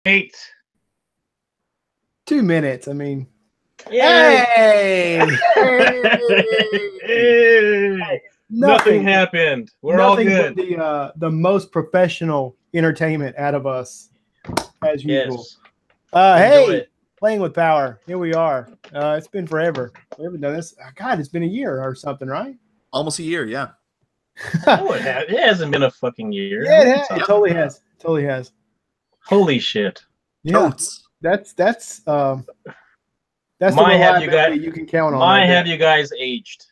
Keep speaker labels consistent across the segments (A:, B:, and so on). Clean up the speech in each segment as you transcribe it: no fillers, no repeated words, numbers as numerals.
A: 8.
B: 2 minutes. I mean,
A: Yay!
B: hey,
A: Hey! Nothing
B: nothing,
A: happened. We're all
B: nothing
A: good.
B: but the most professional entertainment out of us, as usual.
A: Yes. Enjoy
B: Hey,
A: it.
B: playing with power. Here we are. It's been forever. We haven't done this. God, it's been a year or something, right?
C: Almost a year, yeah.
A: No, it hasn't been a fucking year.
B: Yeah, it
A: What are you
B: totally
A: talking
B: has. Totally has.
A: about? Holy shit.
B: Yeah,
C: Totes.
B: that's the
A: My have you
B: reliability
A: guys
B: you can count on.
A: My
B: right
A: have
B: there.
A: you guys aged?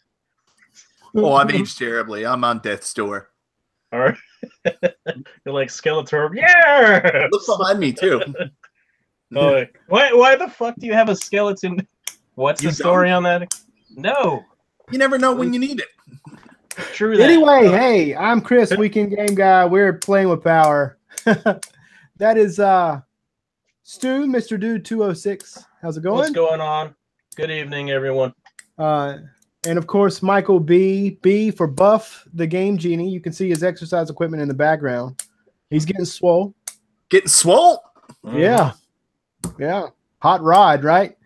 C: Oh, I've aged terribly. I'm on death's door.
A: All right. You're like Skeletor. Yeah.
C: Look behind me, too.
A: Oh, why the fuck do you have a skeleton? What's
C: You
A: the story on that? No.
C: You never know when you need it.
A: True that.
B: Anyway, hey, I'm Chris, Weekend Game Guy. We're playing with power. That is Stu, Mr. Dude 206. How's it going?
A: What's going on? Good evening, everyone.
B: And of course, Michael B for Buff the Game Genie. You can see his exercise equipment in the background. He's getting swole.
C: Getting swole?
B: Yeah. Yeah. Hot rod, right?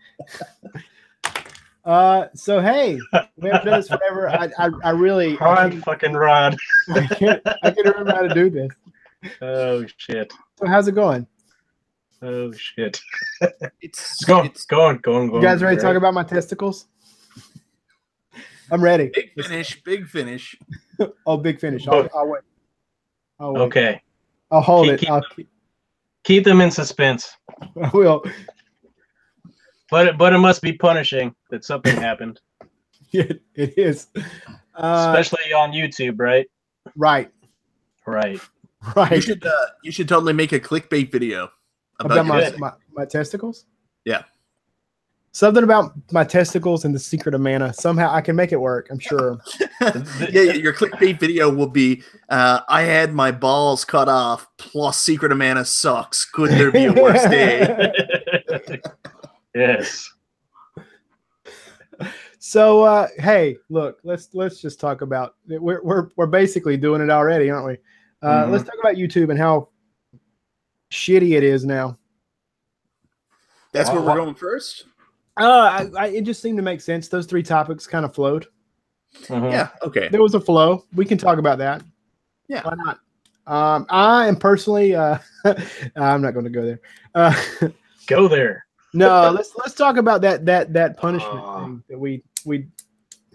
B: So hey, we haven't done this forever. I really
A: Hot fucking rod.
B: I can't remember how to do this.
A: Oh shit.
B: So how's it going?
A: Oh shit.
C: It's
A: going.
B: You guys ready to talk about my testicles? I'm ready.
C: Big finish.
B: Oh, big finish. I'll wait.
A: Okay.
B: I'll hold it.
A: Keep them in suspense.
B: I will.
A: But it must be punishing that something happened.
B: It is.
A: Especially on YouTube, right?
B: Right.
C: You should totally make a clickbait video
B: about my testicles.
C: Yeah.
B: Something about my testicles and the secret of mana. Somehow I can make it work, I'm sure.
C: Yeah, your clickbait video will be I had my balls cut off plus secret of mana sucks. Could there be a worse day?
A: Yes.
B: So hey, look, let's just talk about it. We're basically doing it already, aren't we? Let's talk about YouTube and how shitty it is now.
C: That's where we're going first?
B: It just seemed to make sense. Those three topics kind of flowed.
C: Yeah, okay.
B: There was a flow. We can talk about that.
C: Yeah.
B: Why not? I am personally I'm not going to go there.
A: Go there.
B: No, let's talk about that punishment thing that we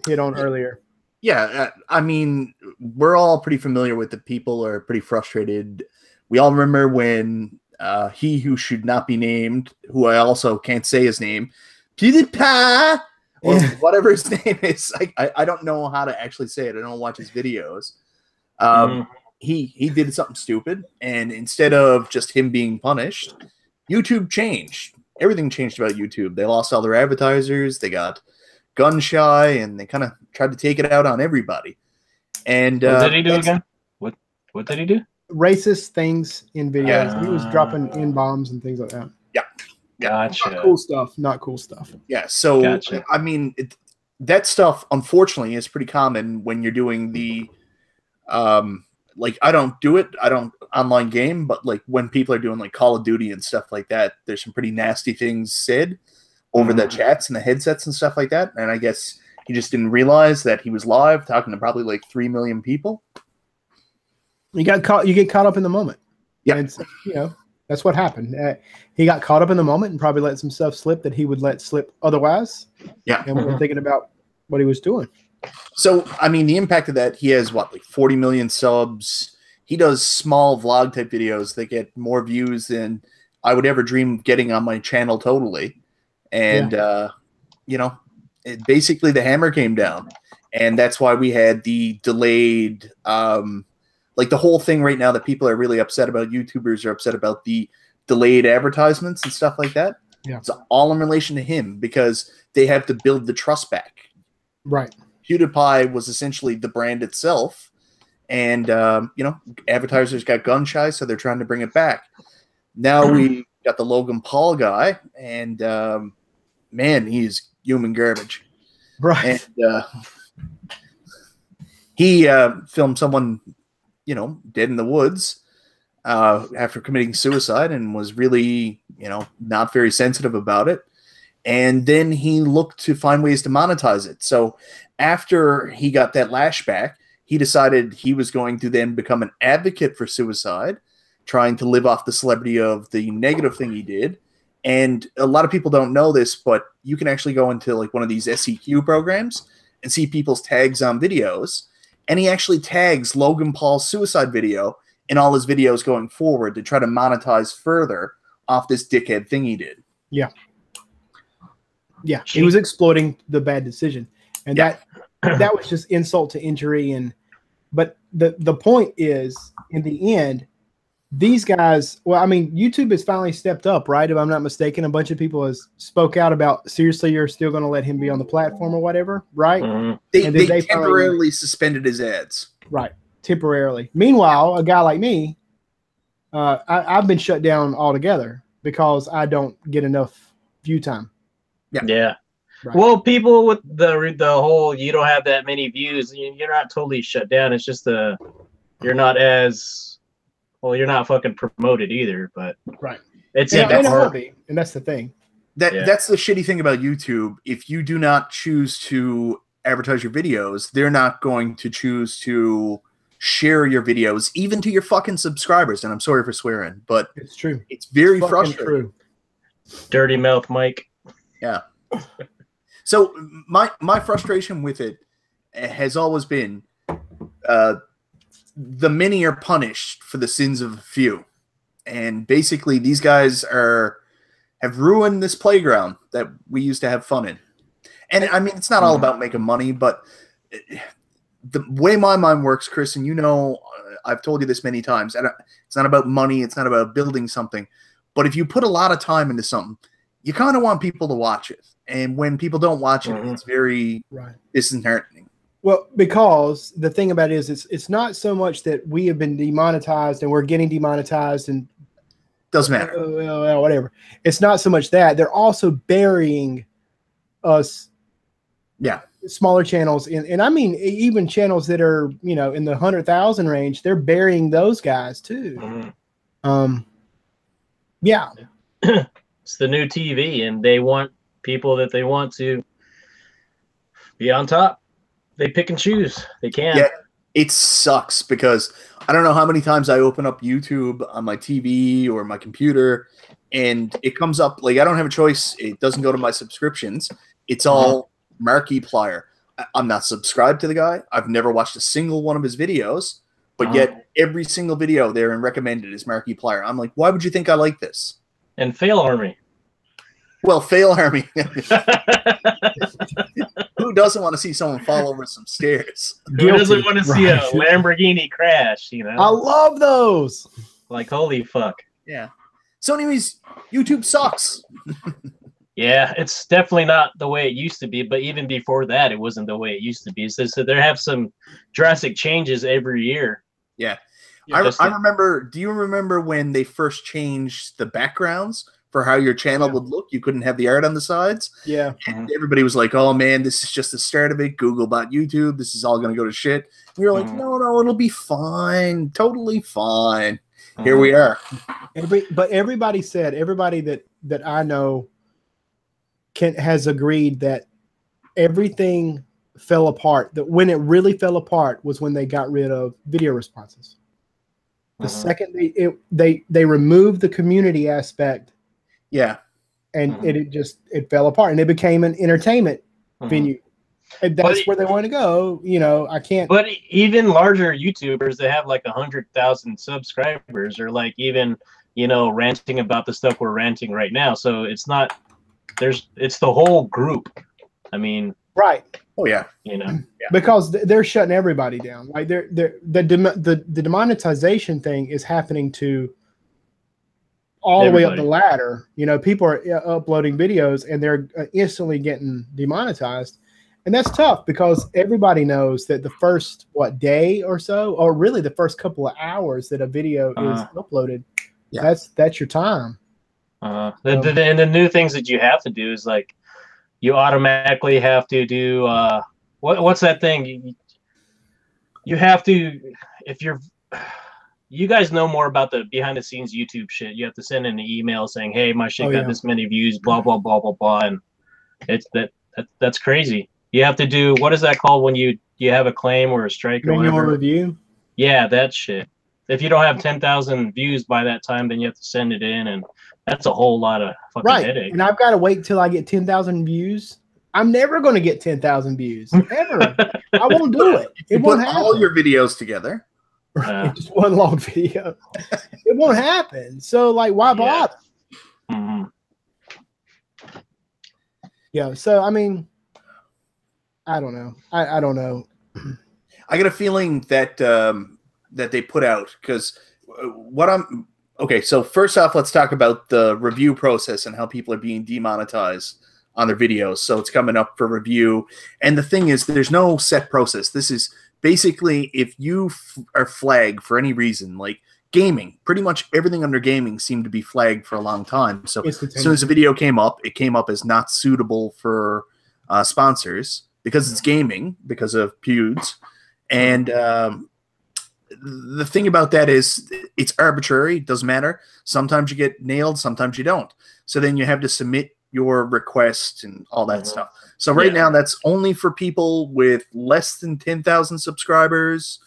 B: hit on earlier.
C: Yeah, I mean, we're all pretty familiar with the people are pretty frustrated. We all remember when he who should not be named, who I also can't say his name, PewDiePie, or whatever his name is. I don't know how to actually say it. I don't watch his videos. He did something stupid, and instead of just him being punished, YouTube changed. Everything changed about YouTube. They lost all their advertisers. They got gun shy, and they kind of tried to take it out on everybody. And
A: what did he do again? What did he do?
B: Racist things in videos. He was dropping N-bombs and things like that.
C: Yeah.
A: Gotcha.
B: Not cool stuff.
C: Yeah. So
A: gotcha.
C: I mean, that stuff unfortunately is pretty common when you're doing the like, I don't do it. I don't online game, but like when people are doing like Call of Duty and stuff like that, there's some pretty nasty things said over the chats and the headsets and stuff like that. And I guess he just didn't realize that he was live talking to probably like 3 million people.
B: You get caught up in the moment.
C: Yeah.
B: And that's what happened. He got caught up in the moment and probably let some stuff slip that he would let slip otherwise.
C: Yeah.
B: And we're thinking about what he was doing.
C: So, I mean, the impact of that, he has what, like 40 million subs. He does small vlog type videos that get more views than I would ever dream of getting on my channel totally. And, basically the hammer came down. And that's why we had the delayed, like the whole thing right now that people are really upset about, YouTubers are upset about the delayed advertisements and stuff like that.
B: Yeah.
C: It's all in relation to him because they have to build the trust back.
B: Right.
C: PewDiePie was essentially the brand itself. And, advertisers got gun shy, so they're trying to bring it back. Now we got the Logan Paul guy, and, man, he's human garbage.
B: Right.
C: And he filmed someone, dead in the woods. after committing suicide and was really, not very sensitive about it. And then he looked to find ways to monetize it. So after he got that lashback, he decided he was going to then become an advocate for suicide, trying to live off the celebrity of the negative thing he did. And a lot of people don't know this, but you can actually go into like one of these SEQ programs and see people's tags on videos. And he actually tags Logan Paul's suicide video in all his videos going forward to try to monetize further off this dickhead thing he did.
B: Yeah. Yeah. He was exploiting the bad decision. And that was just insult to injury. But the point is, in the end, these guys, well, I mean, YouTube has finally stepped up, right? If I'm not mistaken, a bunch of people has spoke out about, seriously, you're still going to let him be on the platform or whatever, right?
C: Mm-hmm. They temporarily suspended his ads.
B: Right, temporarily. Meanwhile, a guy like me, I've been shut down altogether because I don't get enough view time.
A: Yeah.
B: Right.
A: Well, people with the whole, you don't have that many views, you're not totally shut down. It's just you're not as... Well, you're not fucking promoted either, but
B: right.
A: It's
B: and that's the thing.
C: That's the shitty thing about YouTube. If you do not choose to advertise your videos, they're not going to choose to share your videos, even to your fucking subscribers. And I'm sorry for swearing, but
B: it's true.
C: It's very frustrating.
B: True.
A: Dirty mouth, Mike.
C: Yeah. So my frustration with it has always been, the many are punished for the sins of the few. And basically these guys have ruined this playground that we used to have fun in. And I mean, it's not all about making money, but the way my mind works, Chris, and I've told you this many times, it's not about money, it's not about building something. But if you put a lot of time into something, you kind of want people to watch it. And when people don't watch it, it's very disheartening.
B: Well, because the thing about it is, it's not so much that we have been demonetized and we're getting demonetized and
C: doesn't matter.
B: Whatever. It's not so much that they're also burying us.
C: Yeah.
B: Smaller channels, and I mean even channels that are in the 100,000 range. They're burying those guys too. Yeah.
A: It's the new TV, and they want people that they want to be on top. They pick and choose. They can.
C: Yeah, it sucks because I don't know how many times I open up YouTube on my TV or my computer, and it comes up like I don't have a choice. It doesn't go to my subscriptions. It's all Markiplier. I'm not subscribed to the guy. I've never watched a single one of his videos, but yet every single video there and recommended is Markiplier. I'm like, why would you think I like this?
A: And Fail Army.
C: Well, Fail Army. Who doesn't want to see someone fall over some stairs?
A: Who doesn't want to see a Lamborghini crash,
B: I love those.
A: Like, holy fuck.
C: Yeah. So anyways, YouTube sucks.
A: Yeah, it's definitely not the way it used to be, but even before that, it wasn't the way it used to be. So there have some drastic changes every year.
C: Yeah. I remember, do you remember when they first changed the backgrounds for how your channel would look? You couldn't have the art on the sides.
B: Yeah.
C: And everybody was like, oh man, this is just the start of it. Google bought YouTube. This is all going to go to shit. And you're like, no, it'll be fine. Totally fine. Here we are.
B: But everybody that I know has agreed that everything fell apart. That when it really fell apart was when they got rid of video responses. The second they removed the community aspect, and it fell apart, and it became an entertainment venue. And that's where they want to go. I can't.
A: But even larger YouTubers that have like 100,000 subscribers are like even ranting about the stuff we're ranting right now. So it's not. It's the whole group. I mean,
B: right.
C: Oh yeah.
B: Because they're shutting everybody down. Like the demonetization thing is happening to all the way up the ladder. People are uploading videos and they're instantly getting demonetized, and that's tough because everybody knows that the first day or so, or really the first couple of hours that a video is uploaded, that's your time.
A: And the new things that you have to do is like you automatically have to do what's that thing? You have to, if you're you guys know more about the behind the scenes YouTube shit. You have to send in an email saying, "Hey, my shit got this many views," blah blah blah blah blah, and it's that's crazy. You have to do, what is that called when you have a claim or a strike or
B: Manual
A: whatever?
B: review.
A: Yeah, that shit. If you don't have 10,000 views by that time, then you have to send it in, and that's a whole lot of fucking headache.
B: And I've got to wait till I get 10,000 views. I'm never going to get 10,000 views ever. I won't do it. It won't happen.
C: All your videos together.
B: Just one long video. It won't happen. So, like, why bother?
A: Mm-hmm.
B: Yeah. So, I mean, I don't know. I don't know.
C: I get a feeling that that they put out, because okay. So first off, let's talk about the review process and how people are being demonetized on their videos. So it's coming up for review, and the thing is, there's no set process. This is basically, if you are flagged for any reason, like gaming, pretty much everything under gaming seemed to be flagged for a long time. So as soon as a video came up, it came up as not suitable for sponsors because it's gaming, because of pewds. And the thing about that is it's arbitrary. It doesn't matter. Sometimes you get nailed, sometimes you don't. So then you have to submit your request and all that stuff. So right now, that's only for people with less than 10,000 subscribers.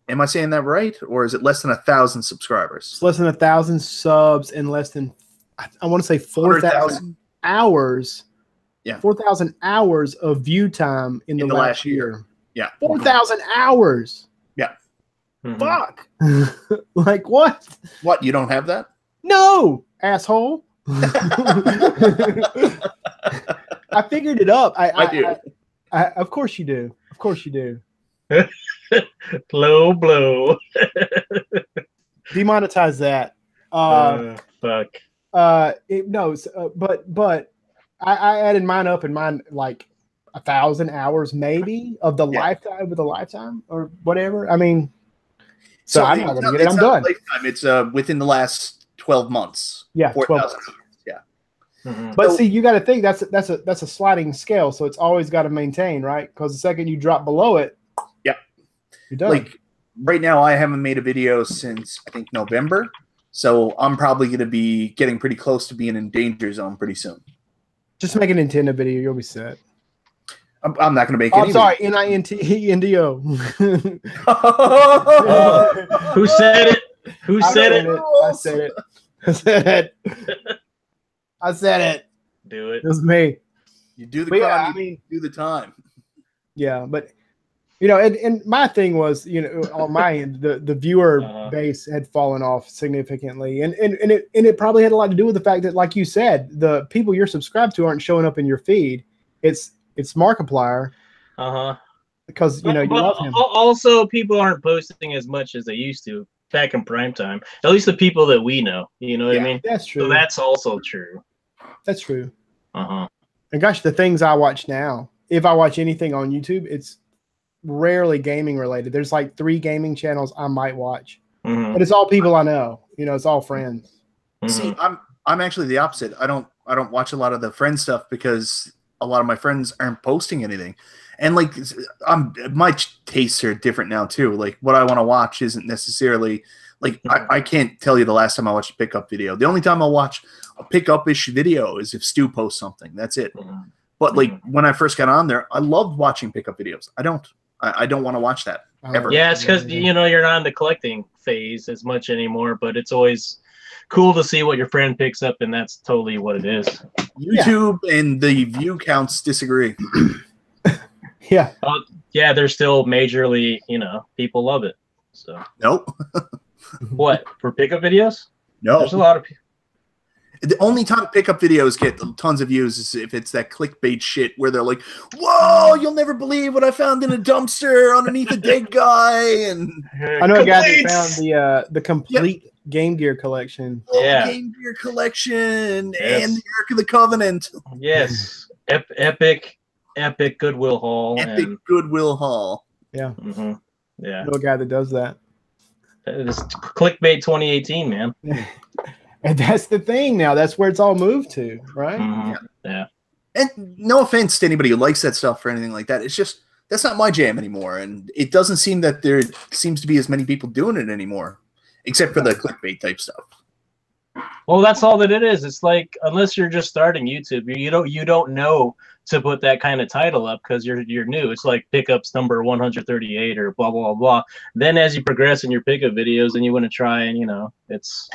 C: Am I saying that right? Or is it less than 1,000 subscribers?
B: It's less than 1,000 subs and less than, I want to say 4,000 hours.
C: Yeah.
B: 4,000 hours of view time in the last year.
C: Yeah.
B: 4,000 hours.
C: Yeah.
A: Mm-hmm.
B: Fuck. Like, what?
C: What? You don't have that?
B: No, asshole. I figured it up. I do. Of course you do. Of course you do.
A: Low blow.
B: Demonetize that.
A: Fuck.
B: But I added mine up, and mine like 1,000 hours maybe of the lifetime, with a lifetime or whatever. I mean, so I'm not gonna get it. I'm done.
C: Lifetime. It's within the last 12 months.
B: Yeah,
C: 4,000. Yeah.
B: Mm-hmm. But see, you got to think that's a sliding scale, so it's always got to maintain, right? Because the second you drop below it, you're done.
C: Like right now, I haven't made a video since I think November, so I'm probably going to be getting pretty close to being in danger zone pretty soon.
B: Just make a Nintendo video, you'll be set.
C: I'm not going to make.
B: I'm sorry, NINTENDO.
A: Who said it? Who said it?
B: I said it. I said it. I said it.
A: Do it.
B: It was me.
C: You do the crime, you do the time.
B: Yeah, but you know, and my thing was, you know, on my end, the viewer base had fallen off significantly, and it probably had a lot to do with the fact that, like you said, the people you're subscribed to aren't showing up in your feed. It's Markiplier. Because you know you love him.
A: Also, people aren't posting as much as they used to back in prime time. At least the people that we know. You know what I mean?
B: That's true.
A: So that's also true.
B: That's true.
A: And
B: gosh, the things I watch now, if I watch anything on YouTube, it's rarely gaming related. There's like 3 gaming channels I might watch, but it's all people I know. You know, it's all friends.
C: See, I'm actually the opposite. I don't watch a lot of the friend stuff because a lot of my friends aren't posting anything, and like my tastes are different now too. Like what I want to watch isn't necessarily like I can't tell you the last time I watched a pickup video. The only time I'll watch a pickup issue video is if Stu posts something. That's it. But like when I first got on there, I loved watching pickup videos. I don't want to watch that ever.
A: Yeah, it's because you know you're not in the collecting phase as much anymore. But it's always cool to see what your friend picks up, and that's totally what it is.
C: YouTube and the view counts disagree.
B: Yeah.
A: Yeah, they're still majorly, you know, people love it. So
C: nope.
A: What, for pickup videos?
C: No.
A: There's a lot of people.
C: The only time pickup videos get tons of views is if it's that clickbait shit where they're like, "Whoa, you'll never believe what I found in a dumpster underneath a dead guy." And
B: I know a guy that found the complete Game Gear collection.
C: Game Gear collection and the Ark of the Covenant.
A: Yes, epic Goodwill haul.
C: Goodwill haul.
B: Yeah.
A: Yeah.
B: I know a guy that does that.
A: It's clickbait 2018, man.
B: And that's the thing now. That's where it's all moved to, right?
A: Yeah.
C: And no offense to anybody who likes that stuff or anything like that. It's just that's not my jam anymore. And it doesn't seem that there seems to be as many people doing it anymore, except for the clickbait type stuff.
A: Well, that's all that it is. It's like, unless you're just starting YouTube, you don't know to put that kind of title up because you're new. It's like pickups number 138 or blah blah blah. Then as you progress in your pickup videos, and you want to try, and it's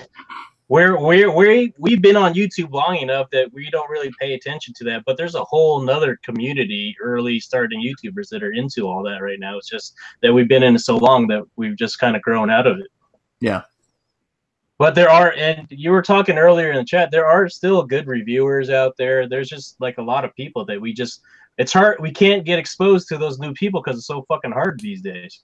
A: we've been on YouTube long enough that we don't really pay attention to that. But there's a whole nother community, early starting YouTubers, that are into all that right now. It's just that we've been in it so long that we've just kind of grown out of it.
C: Yeah.
A: But there are, and you were talking earlier in the chat, there are still good reviewers out there. There's just like a lot of people that it's hard. We can't get exposed to those new people because it's so fucking hard these days,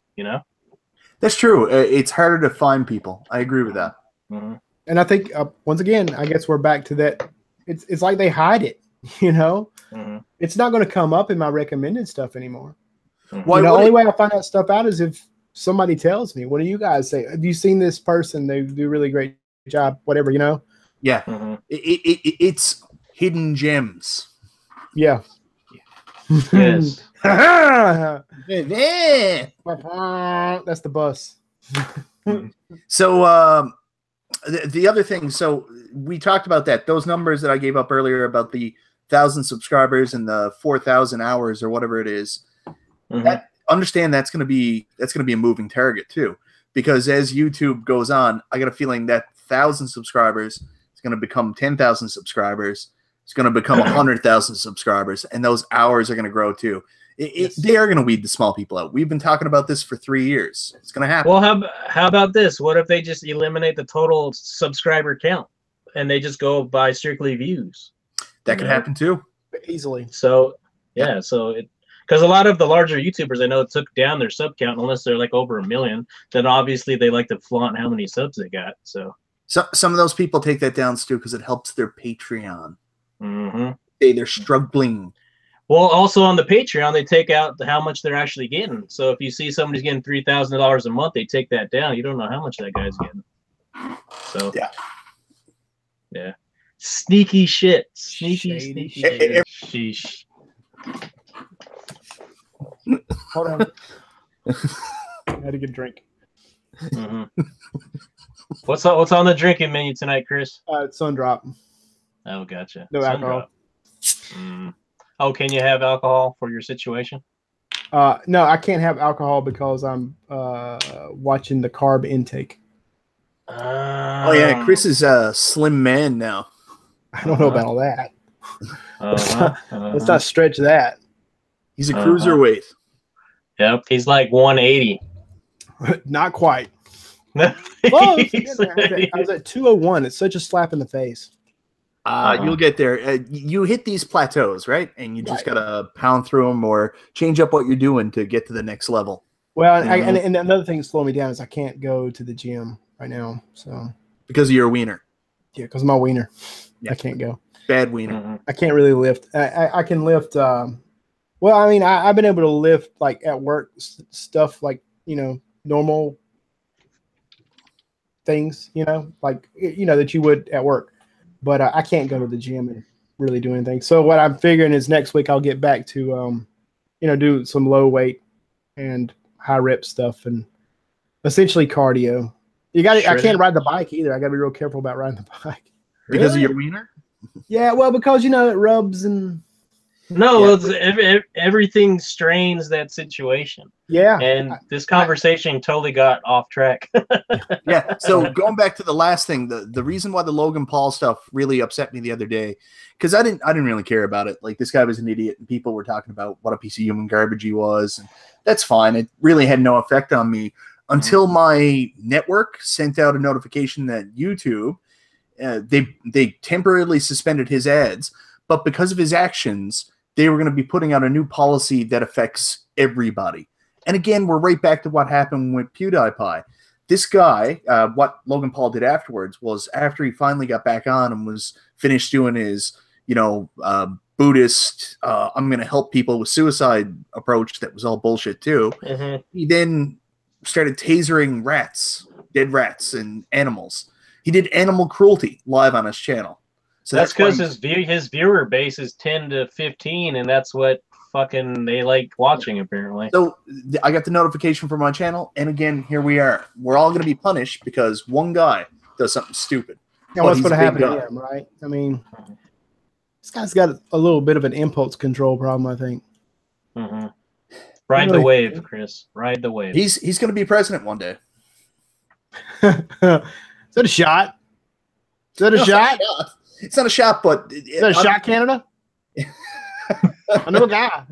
C: That's true. It's harder to find people. I agree with that.
A: Mm-hmm.
B: And I think, once again, I guess we're back to that. It's like they hide it,
A: Mm-hmm.
B: It's not going to come up in my recommended stuff anymore.
C: Mm-hmm.
B: The only way I find that stuff out is if somebody tells me. What do you guys say? Have you seen this person? They do a really great job, whatever,
C: Yeah.
A: Mm-hmm.
C: It's hidden gems.
B: Yeah.
A: Yes.
B: That's the bus.
C: So the other thing, so we talked about that. Those numbers that I gave up earlier about the 1,000 subscribers and the 4,000 hours or whatever it is.
A: Mm-hmm.
C: Understand that's going to be a moving target too, because as YouTube goes on, I got a feeling that 1,000 subscribers is going to become 10,000 subscribers. It's going to become 100,000 subscribers, and those hours are going to grow too. They are going to weed the small people out. We've been talking about this for 3 years. It's going to happen.
A: Well, how about this? What if they just eliminate the total subscriber count and they just go by strictly views?
C: That could happen too.
B: Easily.
A: So yeah, because a lot of the larger YouTubers I know took down their sub count, unless they're like over 1 million. Then obviously they like to flaunt how many subs they got. So
C: some of those people take that down, Stu, because it helps their Patreon.
A: Mm-hmm.
C: They're struggling.
A: Well, also on the Patreon, they take out how much they're actually getting. So if you see somebody's getting $3,000 a month, they take that down. You don't know how much that guy's getting. So yeah, sneaky shit, sneaky shit. Sheesh.
B: Hold on. I had a good drink.
A: Mm-hmm. What's on the drinking menu tonight, Chris?
B: Sun Drop.
A: Oh, gotcha.
B: No alcohol.
A: Oh, can you have alcohol for your situation?
B: No, I can't have alcohol because I'm watching the carb intake.
C: Oh yeah, Chris is a slim man now.
B: I don't know about all that. Let's not stretch that.
C: He's a cruiserweight.
A: Yep, he's like 180.
B: Not quite. Well, I was at 201. It's such a slap in the face.
C: You'll get there. You hit these plateaus, right? And you just gotta pound through them or change up what you're doing to get to the next level.
B: Well, and another thing that's slowing me down is I can't go to the gym right now. So
C: because of your wiener.
B: Yeah, because of my wiener. Yeah. I can't go.
C: Bad wiener.
B: I can't really lift. I can lift. Well, I mean, I've been able to lift like at work stuff like normal things, like that you would at work. But I can't go to the gym and really do anything. So what I'm figuring is next week I'll get back to, do some low weight and high rep stuff and essentially cardio. I can't ride the bike either. I got to be real careful about riding the bike.
C: Because of your wiener?
B: Yeah, well, because it rubs and.
A: No, everything strains that situation.
B: Yeah.
A: And this conversation totally got off track.
C: Yeah. So going back to the last thing, the reason why the Logan Paul stuff really upset me the other day, because I didn't really care about it. Like, this guy was an idiot, and people were talking about what a piece of human garbage he was, and that's fine. It really had no effect on me until my network sent out a notification that YouTube, they temporarily suspended his ads, but because of his actions, they were going to be putting out a new policy that affects everybody. And again, we're right back to what happened with PewDiePie. This guy, what Logan Paul did afterwards was, after he finally got back on and was finished doing his, Buddhist, I'm going to help people with suicide approach that was all bullshit too, he then started tasering rats, dead rats, and animals. He did animal cruelty live on his channel. So
A: that's because his viewer base is 10 to 15, and that's what fucking they like watching apparently.
C: So I got the notification from my channel, and again, here we are. We're all going to be punished because one guy does something stupid.
B: Now, what's going to happen to him, right? I mean, this guy's got a little bit of an impulse control problem, I think.
A: Mm-hmm. Ride the wave, Chris. Ride the wave.
C: He's going to be president one day.
B: Is that a shot? Is that a shot?
C: It's not a shot, but
B: is that a shot, Canada? I know a guy.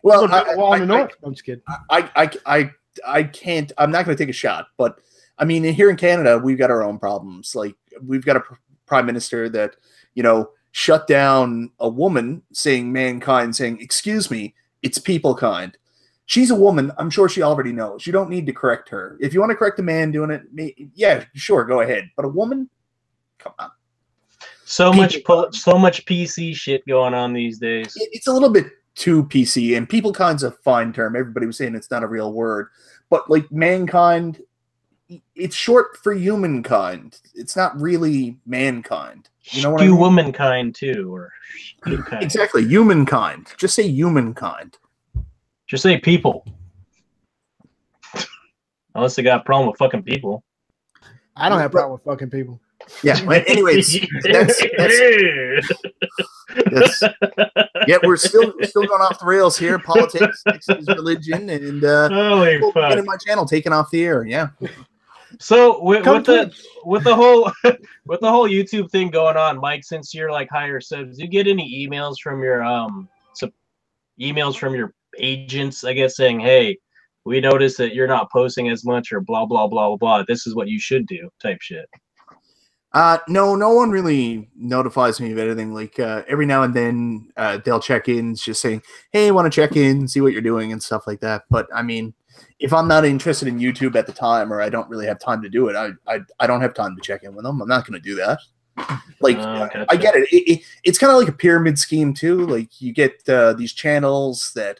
C: Well,
B: I'm just kidding.
C: I can't. I'm not going to take a shot, but I mean, here in Canada, we've got our own problems. Like we've got a prime minister that shut down a woman saying mankind, saying, "Excuse me, it's people kind." She's a woman. I'm sure she already knows. You don't need to correct her. If you want to correct a man doing it, yeah, sure, go ahead. But a woman, come on.
A: So much PC shit going on these days.
C: It's a little bit too PC, and people kind's a fine term. Everybody was saying it's not a real word, but like mankind, it's short for humankind. It's not really mankind. You know what I mean?
A: Womankind too, or humankind.
C: Exactly, humankind. Just say humankind.
A: Just say people. Unless they got a problem with fucking people.
B: I don't have a problem with fucking people.
C: Yeah. Anyways, that's yeah. We're still going off the rails here. Politics, is religion, and
A: holy fuck.
C: getting my channel taken off the air. Yeah.
A: So with the whole YouTube thing going on, Mike, since you're like higher subs, do you get any emails from your agents, I guess, saying, "Hey, we noticed that you're not posting as much," or blah blah blah blah. This is what you should do, type shit.
C: No one really notifies me of anything. Like every now and then they'll check in, just saying, "Hey, I want to check in, see what you're doing," and stuff like that. But I mean, if I'm not interested in YouTube at the time, or I don't really have time to do it, I don't have time to check in with them. I'm not going to do that. Like
A: gotcha.
C: I get it. It's kind of like a pyramid scheme too. Like you get these channels that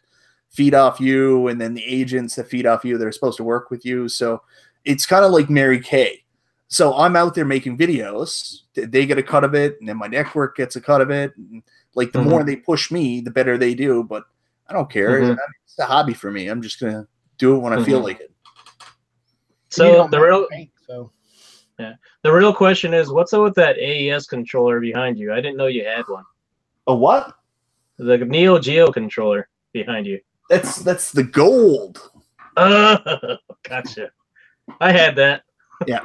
C: feed off you, and then the agents that feed off you that are supposed to work with you. So it's kind of like Mary Kay. So I'm out there making videos. They get a cut of it, and then my network gets a cut of it. And like the more they push me, the better they do. But I don't care. It's a hobby for me. I'm just gonna do it when I feel like it.
A: So the real question is, what's up with that AES controller behind you? I didn't know you had one.
C: A what?
A: The Neo Geo controller behind you.
C: That's the gold.
A: Gotcha. I had that.
C: Yeah.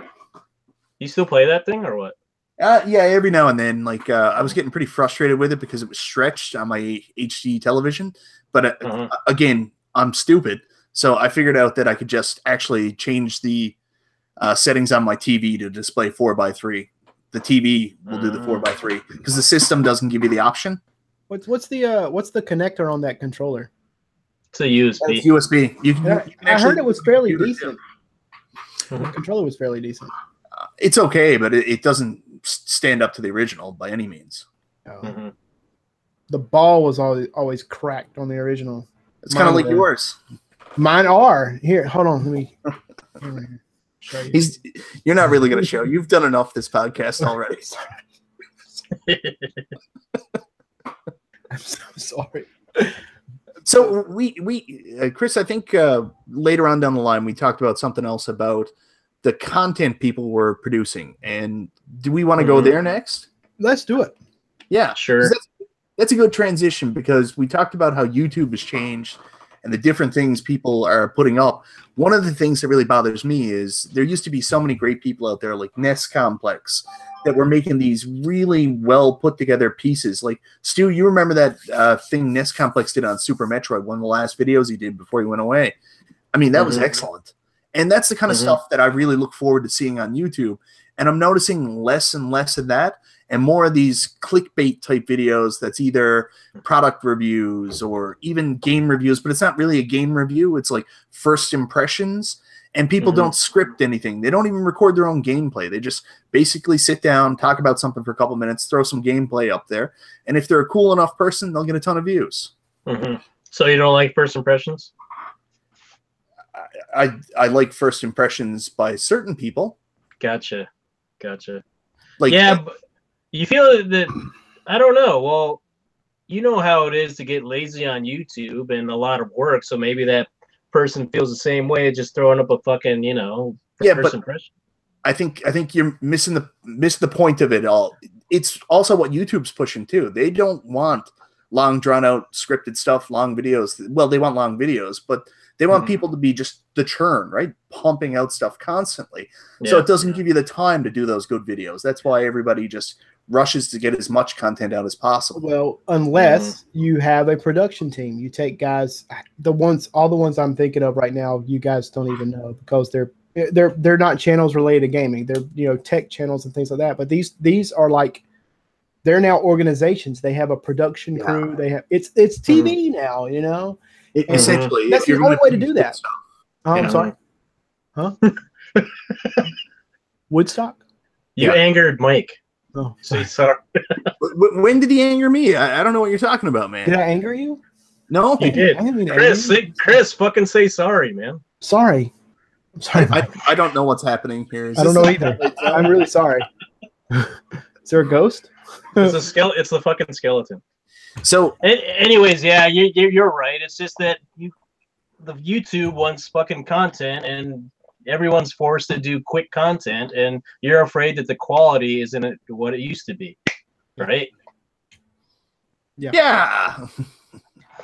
A: You still play that thing or what?
C: Yeah, every now and then. Like I was getting pretty frustrated with it because it was stretched on my HD television. But again, I'm stupid, so I figured out that I could just actually change the settings on my TV to display 4:3. The TV will do the 4:3 because the system doesn't give you the option.
B: What's the connector on that controller?
A: It's a USB.
C: It's USB. You can
B: I heard it was fairly decent. The controller was fairly decent.
C: It's okay, but it doesn't stand up to the original by any means.
B: Oh. The ball was always cracked on the original.
C: It's kind of like yours.
B: Mine are. Here, hold on. Let me show you.
C: You're not really going to show. You've done enough this podcast already.
B: I'm so sorry.
C: So we Chris, I think later on down the line, we talked about something else about the content people were producing. And do we want to go there next?
B: Let's do it.
C: Yeah,
A: sure.
C: That's a good transition because we talked about how YouTube has changed and the different things people are putting up. One of the things that really bothers me is there used to be so many great people out there like Ness Complex that were making these really well put together pieces. Like Stu, you remember that thing Ness Complex did on Super Metroid, one of the last videos he did before he went away. I mean, that was excellent. And that's the kind of stuff that I really look forward to seeing on YouTube. And I'm noticing less and less of that and more of these clickbait type videos that's either product reviews or even game reviews, but it's not really a game review. It's like first impressions. And people don't script anything. They don't even record their own gameplay. They just basically sit down, talk about something for a couple minutes, throw some gameplay up there. And if they're a cool enough person, they'll get a ton of views.
A: So you don't like first impressions?
C: I like first impressions by certain people.
A: Gotcha.
C: Like,
A: yeah, but you feel that, I don't know. Well, you know how it is to get lazy on YouTube and a lot of work. So maybe that person feels the same way, just throwing up a fucking, first impression.
C: I think you're missing the point of it all. It's also what YouTube's pushing too. They don't want long, drawn out, scripted stuff, long videos. Well, they want long videos, but they want people to be just the churn, right? Pumping out stuff constantly. Yeah, so it doesn't give you the time to do those good videos. That's why everybody just rushes to get as much content out as possible.
B: Well, unless you have a production team. You take guys, all the ones I'm thinking of right now, you guys don't even know because they're not channels related to gaming. They're tech channels and things like that. But these are like, they're now organizations. They have a production crew. They have it's TV now.
C: Essentially,
B: that's the only way to do that. I'm sorry. Huh? Woodstock?
A: You angered Mike.
B: Oh,
A: say sorry.
C: When did he anger me? I don't know what you're talking about, man.
B: Did I anger you?
C: No,
A: you did. Chris, fucking say sorry, man.
B: Sorry. I'm sorry.
C: I don't know what's happening here.
B: I don't know either. I'm really sorry. Is there a ghost?
A: It's a skeleton. It's the fucking skeleton.
C: So,
A: anyways, yeah, you're right. It's just that the YouTube wants fucking content, and everyone's forced to do quick content, and you're afraid that the quality isn't what it used to be, right?
C: Yeah.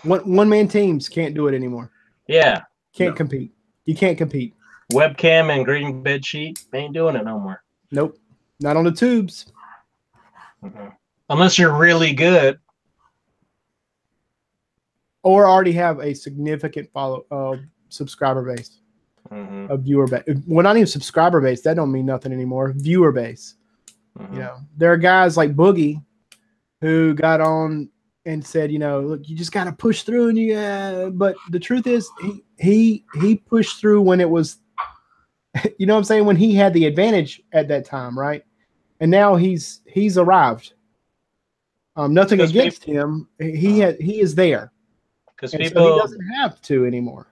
B: One man teams can't do it anymore.
A: Yeah.
B: Can't compete. You can't compete.
A: Webcam and green bed sheet ain't doing it no more.
B: Nope. Not on the tubes.
A: Unless you're really good.
B: Or already have a significant subscriber base. A viewer base. Well, not even subscriber base. That don't mean nothing anymore. Viewer base. There are guys like Boogie who got on and said, look, you just got to push through, and but the truth is, he pushed through when it was, what I'm saying, when he had the advantage at that time, right? And now he's arrived. Nothing against him. He is there.
A: Because
B: he doesn't have to anymore.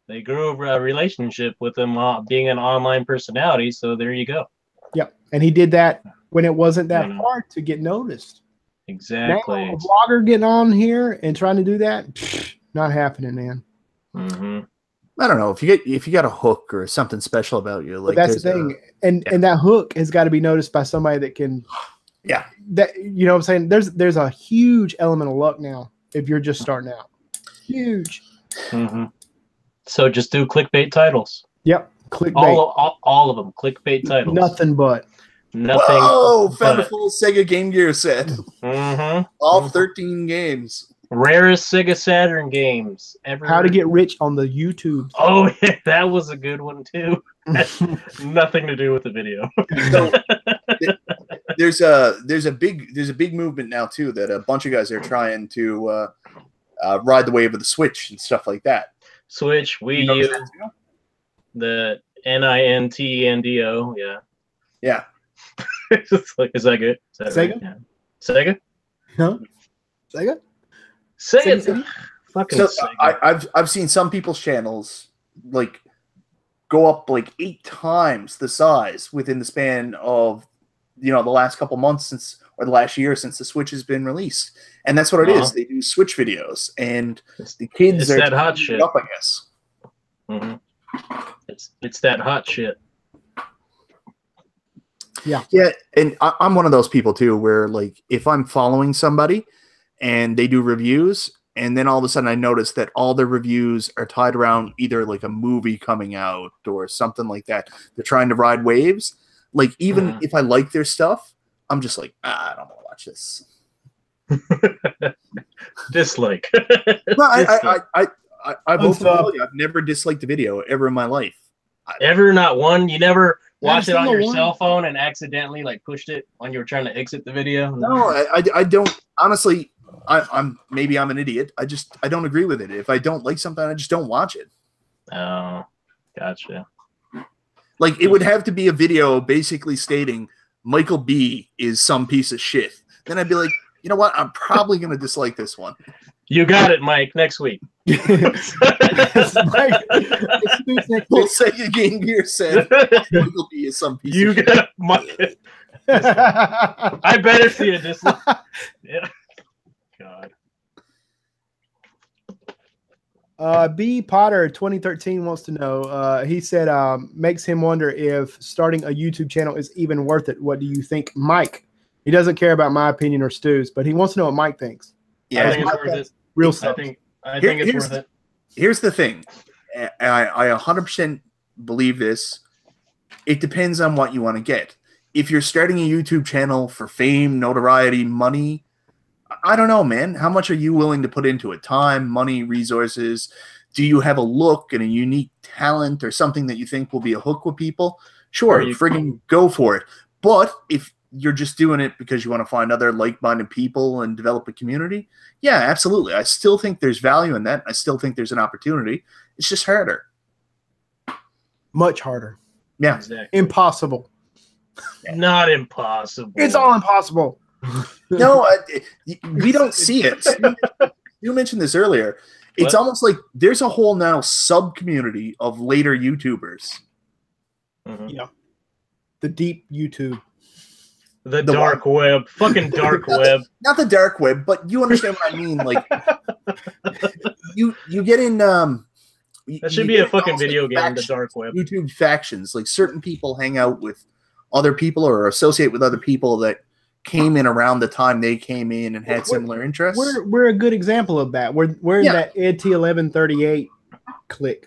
A: They grew a relationship with him being an online personality, so there you go.
B: Yep, and he did that when it wasn't that hard to get noticed.
A: Exactly.
B: Now, a vlogger getting on here and trying to do that, not happening, man.
C: I don't know if you got a hook or something special about you. Like,
B: but that's the thing, and that hook has got to be noticed by somebody that can.
C: Yeah.
B: That what I'm saying. There's a huge element of luck now if you're just starting out. Huge.
A: So just do clickbait titles.
B: Yep, clickbait.
A: All of them, clickbait titles.
B: Nothing but.
A: Nothing.
C: Oh, found a full Sega Game Gear set. All 13 games.
A: Rarest Sega Saturn games ever.
B: How to get rich on the YouTube.
A: Oh, yeah, that was a good one too. Nothing to do with the video.
C: So, there's a big movement now too that a bunch of guys are trying to ride the wave of the Switch and stuff like that.
A: Switch, Wii U, the Nintendo,
C: yeah.
A: It's like, is that good? Is that
B: Sega?
A: Right? Yeah. Sega?
B: No. Sega?
A: Sega. Fucking
C: so
A: Sega.
C: I've seen some people's channels like go up like 8 times the size within the span of the last couple months or the last year since the Switch has been released. And that's what it is. They do Switch videos, and the kids
A: are that hot shit.
C: Up, I guess.
A: It's that hot shit.
B: Yeah.
C: Yeah, and I'm one of those people too, where like if I'm following somebody and they do reviews, and then all of a sudden I notice that all their reviews are tied around either like a movie coming out or something like that. They're trying to ride waves. Like even if I like their stuff, I'm just like, I don't want to watch this.
A: Dislike.
C: No, I vote for quality. I've never disliked a video ever in my life.
A: Ever? Not one? You never watched it on your cell phone and accidentally like pushed it when you were trying to exit the video?
C: No, I don't. Honestly, I'm an idiot. I don't agree with it. If I don't like something, I just don't watch it.
A: Oh, gotcha.
C: Like it would have to be a video basically stating Michael B is some piece of shit. Then I'd be like, you know what? I'm probably going to dislike this one.
A: You got it, Mike. Next week.
C: We'll say your Game Gear said Michael B is some piece of shit. You got
A: Mike. I better see a dislike. Yeah. God.
B: B Potter 2013 wants to know. He said, makes him wonder if starting a YouTube channel is even worth it. What do you think, Mike? He doesn't care about my opinion or Stu's, but he wants to know what Mike thinks.
C: Yeah,
A: I think it's worth it.
B: Real
A: I
B: stuff.
A: think it's worth it.
C: Here's the thing. I 100% believe this. It depends on what you want to get. If you're starting a YouTube channel for fame, notoriety, money, I don't know, man. How much are you willing to put into it? Time, money, resources? Do you have a look and a unique talent or something that you think will be a hook with people? Sure, friggin' go for it. But if you're just doing it because you want to find other like-minded people and develop a community, yeah, absolutely. I still think there's value in that. I still think there's an opportunity. It's just harder.
B: Much harder.
C: Yeah.
A: Exactly.
B: Impossible.
A: Not impossible.
B: It's all impossible.
C: No, we don't see it. You mentioned this earlier. It's almost like there's a whole now sub-community of later YouTubers.
A: Mm-hmm.
B: Yeah. The deep YouTube.
A: The dark web. Fucking dark web.
C: Not the dark web, but you understand what I mean. Like, you get in...
A: that should be a fucking video game, the dark web.
C: YouTube factions. Like, certain people hang out with other people or associate with other people that came in around the time they came in and had similar interests.
B: We're a good example of that. We're in that ED1138 clique.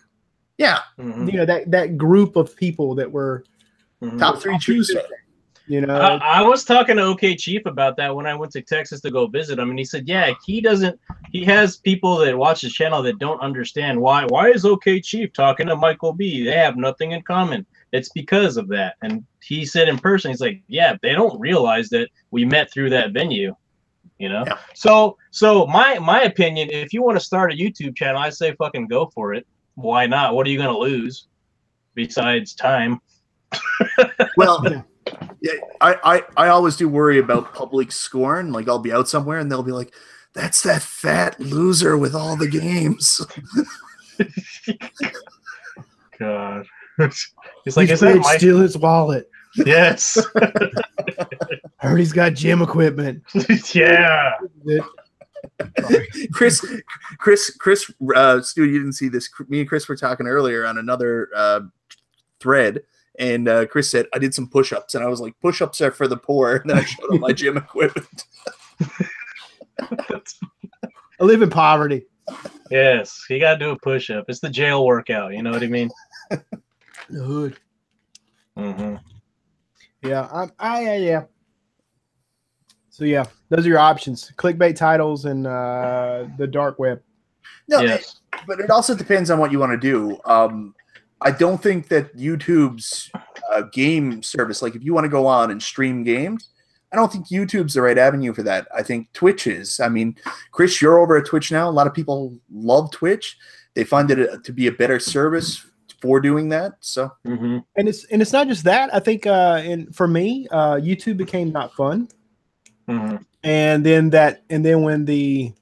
C: Yeah.
A: Mm-hmm.
B: You know, that group of people that were
C: top 3 choosers.
B: You know,
A: I was talking to OK Chief about that when I went to Texas to go visit him, and he said, yeah, he has people that watch his channel that don't understand why is OK Chief talking to Michael B? They have nothing in common. It's because of that. And he said in person, he's like, yeah, they don't realize that we met through that venue, you know? Yeah. So my opinion, if you want to start a YouTube channel, I say fucking go for it. Why not? What are you going to lose besides time?
C: Well, yeah, I always do worry about public scorn. Like, I'll be out somewhere and they'll be like, that's that fat loser with all the games.
A: God. He's like, is that Mike?
B: Steal his wallet.
A: Yes.
B: Heard he's got gym equipment.
A: Yeah.
C: Chris, Stu, you didn't see this. Me and Chris were talking earlier on another thread, and Chris said, I did some push-ups, and I was like, push-ups are for the poor, and then I showed him my gym equipment.
B: I live in poverty.
A: Yes, you got to do a push-up. It's the jail workout, you know what I mean?
B: The hood.
A: Mm-hmm.
B: Yeah, yeah. So yeah, those are your options: clickbait titles and the dark web.
C: No,
A: yes.
C: But it also depends on what you want to do. I don't think that YouTube's game service, like if you want to go on and stream games, I don't think YouTube's the right avenue for that. I think Twitch is. I mean, Chris, you're over at Twitch now. A lot of people love Twitch. They find it to be a better service for doing that. So,
B: and it's not just that. I think for me, YouTube became not fun.
A: Mm-hmm.
B: And then when the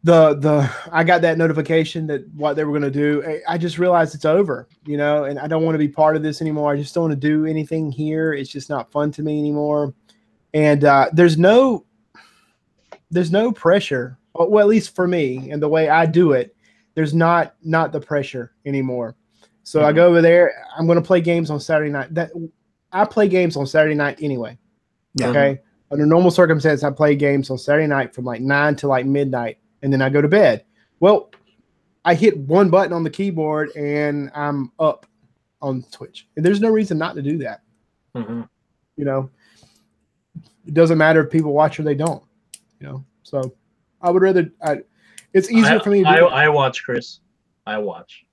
B: I got that notification that what they were going to do, I just realized it's over, you know, and I don't want to be part of this anymore. I just don't want to do anything here. It's just not fun to me anymore. And there's no pressure. Well, at least for me and the way I do it, there's not the pressure anymore. So I go over there. I'm going to play games on Saturday night. I play games on Saturday night anyway.
C: Yeah.
B: Okay. Under normal circumstances, I play games on Saturday night from like 9 to like midnight, and then I go to bed. Well, I hit one button on the keyboard and I'm up on Twitch. And there's no reason not to do that.
A: Mm-hmm.
B: You know, it doesn't matter if people watch or they don't. You know, so I would rather. It's easier for me.
A: I watch, Chris. I watch.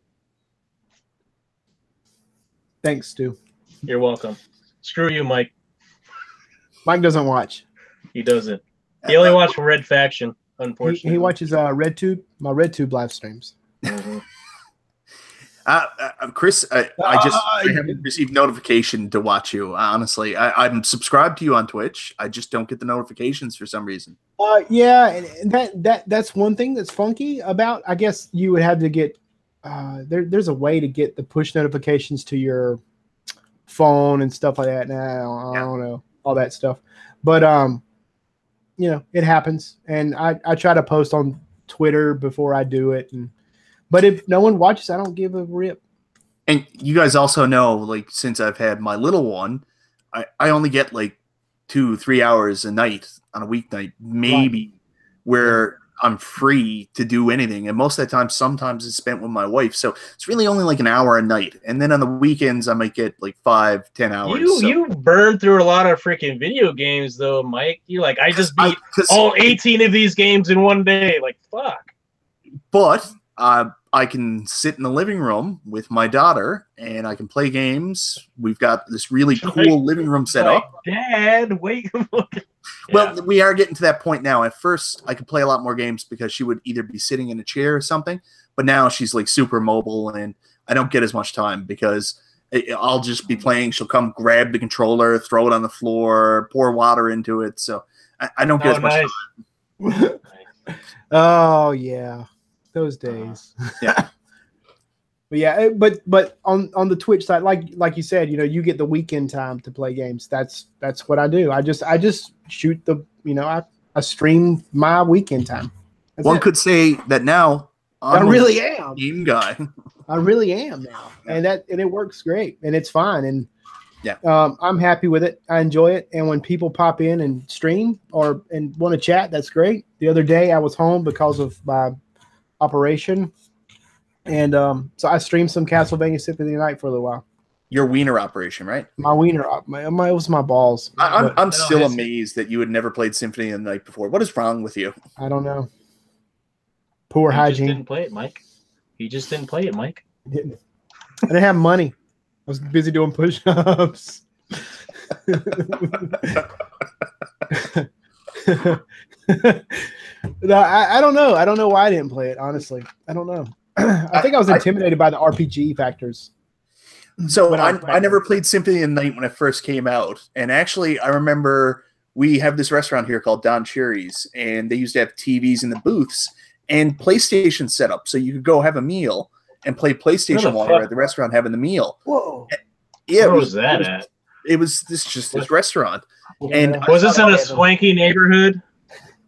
B: Thanks, Stu.
A: You're welcome. Screw you, Mike.
B: Mike doesn't watch.
A: He doesn't. He only watched Red Faction, unfortunately.
B: He watches my RedTube live streams.
A: Mm-hmm.
C: Chris, I haven't received notification to watch you. Honestly, I'm subscribed to you on Twitch. I just don't get the notifications for some reason.
B: Yeah, and that's one thing that's funky about. I guess you would have to get there's a way to get the push notifications to your phone and stuff like that. Now I don't know all that stuff, but you know, it happens. And I try to post on Twitter before I do it. But if no one watches, I don't give a rip.
C: And you guys also know, like, since I've had my little one, I only get like 2-3 hours a night on a weeknight, maybe, where I'm free to do anything. And most of the time, sometimes it's spent with my wife. So it's really only like an hour a night. And then on the weekends, I might get like 5-10 hours.
A: You burned through a lot of freaking video games, though, Mike. You're like, I just beat all 18 of these games in one day. Like, fuck.
C: But I can sit in the living room with my daughter and I can play games. We've got this really cool living room set up.
A: Dad, wait.
C: Well, we are getting to that point now. At first, I could play a lot more games because she would either be sitting in a chair or something. But now she's like super mobile and I don't get as much time because I'll just be playing. She'll come grab the controller, throw it on the floor, pour water into it. So I don't get as much time.
B: Oh, yeah. Those days.
C: Yeah.
B: But on the Twitch side, like you said, you get the weekend time to play games. That's what I do. I just shoot I stream my weekend time. That's
C: One
B: it.
C: could say that now
B: I really am
C: game guy.
B: I really am now, and it works great, and it's fine, and
C: yeah,
B: I'm happy with it. I enjoy it, and when people pop in and stream and want to chat, that's great. The other day I was home because of my operation, and so I streamed some Castlevania Symphony of the Night for a little while.
C: Your wiener operation, right?
B: My wiener, it was my balls.
C: I'm still amazed that you had never played Symphony of the Night before. What is wrong with you?
B: I don't know. Poor hygiene.
A: Just didn't play it, Mike. He just didn't play it, Mike.
B: I didn't have money. I was busy doing push-ups. No, I don't know. I don't know why I didn't play it, honestly. I don't know. I think I was intimidated by the RPG factors.
C: So I never played Symphony of the Night when it first came out. And actually, I remember we have this restaurant here called Don Cherry's, and they used to have TVs in the booths and PlayStation set up. So you could go have a meal and play PlayStation while you're at the restaurant having the meal.
B: Whoa.
C: Yeah,
A: where was that at?
C: It was this restaurant. And
A: was this in a swanky neighborhood?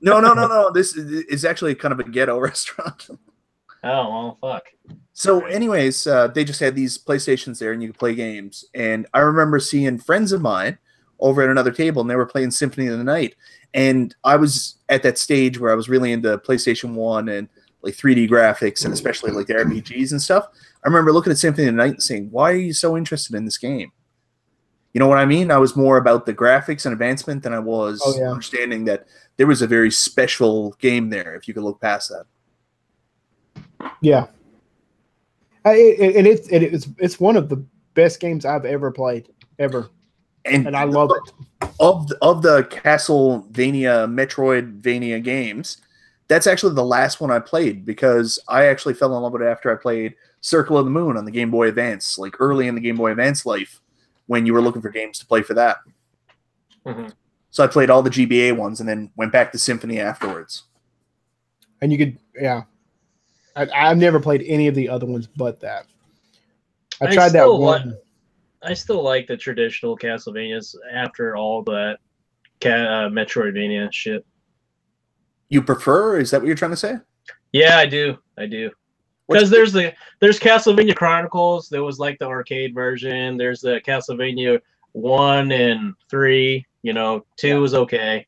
C: No. This is actually kind of a ghetto restaurant.
A: Oh, well, fuck.
C: So anyways, they just had these PlayStations there and you could play games. And I remember seeing friends of mine over at another table and they were playing Symphony of the Night. And I was at that stage where I was really into PlayStation 1 and like 3D graphics and especially like the RPGs and stuff. I remember looking at Symphony of the Night and saying, why are you so interested in this game? You know what I mean? I was more about the graphics and advancement than I was understanding that there was a very special game there if you could look past that.
B: Yeah. It's one of the best games I've ever played, ever. And I love it.
C: Of the Castlevania, Metroidvania games, that's actually the last one I played because I actually fell in love with it after I played Circle of the Moon on the Game Boy Advance, like early in the Game Boy Advance life when you were looking for games to play for that.
A: Mm-hmm.
C: So I played all the GBA ones and then went back to Symphony afterwards.
B: And you could, yeah. I've never played any of the other ones but that. I tried that one.
A: I still like the traditional Castlevanias after all that Metroidvania shit.
C: You prefer? Is that what you're trying to say?
A: Yeah, I do. Because there's Castlevania Chronicles. There was like the arcade version. There's the Castlevania 1 and 3. 2 was okay.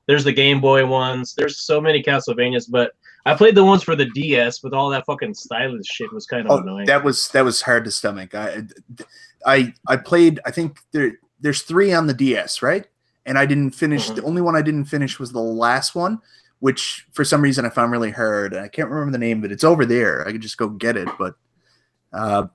A: There's the Game Boy ones. There's so many Castlevanias, but I played the ones for the DS, but all that fucking stylus shit was kind of annoying.
C: That was hard to stomach. I played. I think there's 3 on the DS, right? And I didn't finish. Mm-hmm. The only one I didn't finish was the last one, which for some reason I found really hard. I can't remember the name, but it's over there. I could just go get it. But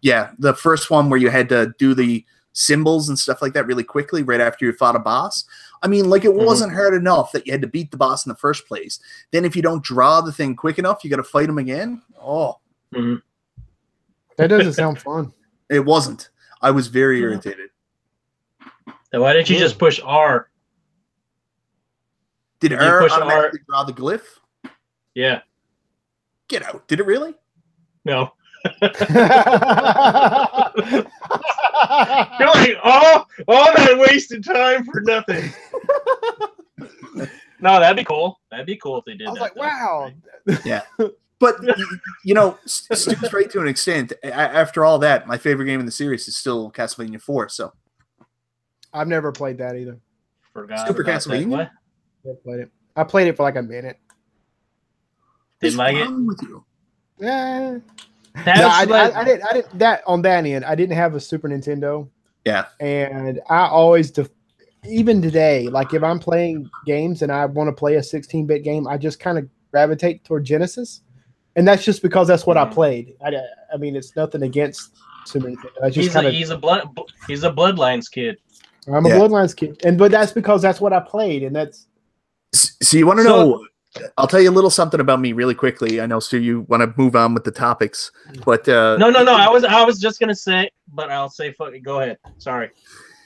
C: yeah, the first one where you had to do the symbols and stuff like that really quickly right after you fought a boss. I mean, like, it wasn't hard enough that you had to beat the boss in the first place. Then if you don't draw the thing quick enough, you got to fight him again. Oh.
A: Mm-hmm.
B: That doesn't sound fun.
C: It wasn't. I was very irritated.
A: Then why didn't you just push R?
C: Did R automatically draw the glyph?
A: Yeah.
C: Get out. Did it really?
A: No. You're like, all that wasted time for nothing. No, that'd be cool. That'd be cool if they did.
B: I was
A: that,
B: like, wow.
C: Yeah. But, you know, Stu's right to an extent. After all that, my favorite game in the series is still Castlevania 4. So
B: I've never played that either.
A: Forgot
C: Super
A: about
C: Castlevania?
A: That. What?
B: Never played it. I played it for like a minute.
A: Didn't like it?
C: With you?
B: Yeah.
A: No,
B: I didn't that on that end. I didn't have a Super Nintendo.
C: Yeah.
B: And I always even today, like if I'm playing games and I want to play a 16-bit game, I just kind of gravitate toward Genesis. And that's just because that's what I played. I mean, it's nothing against Super Nintendo.
A: He's a Bloodlines kid.
B: I'm a Bloodlines kid. But that's because that's what I played. And that's
C: so you want to know, I'll tell you a little something about me really quickly. I know, Stu, you want to move on with the topics, but
A: no. I was just gonna say, but I'll say fuck it. Go ahead. Sorry.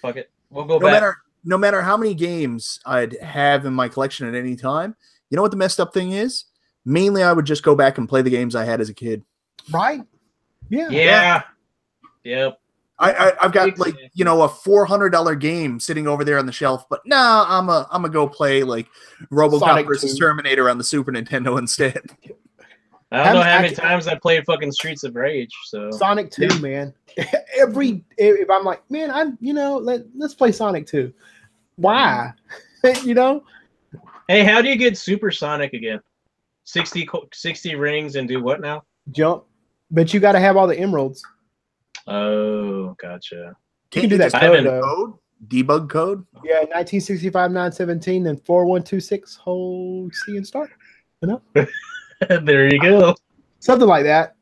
A: Fuck it. We'll go back.
C: No matter how many games I'd have in my collection at any time, you know what the messed up thing is? Mainly, I would just go back and play the games I had as a kid.
B: Right? Yeah.
A: Yeah. Yep.
C: I've got like, you know, a $400 game sitting over there on the shelf, but no, I'm gonna go play like RoboCop
B: Sonic
C: versus
B: 2.
C: Terminator on the Super Nintendo instead.
A: I don't know how many times I played fucking Streets of Rage. So
B: Sonic 2, man. If I'm like, man, let's play Sonic 2. Why? You know?
A: Hey, how do you get Super Sonic again? 60 rings and do what now?
B: Jump. But you got to have all the emeralds.
A: Oh, gotcha.
B: You can do that code.
C: Debug code?
B: Yeah, 1965 917 and 4126 hold C and start. You know?
A: There you go.
B: Something like that.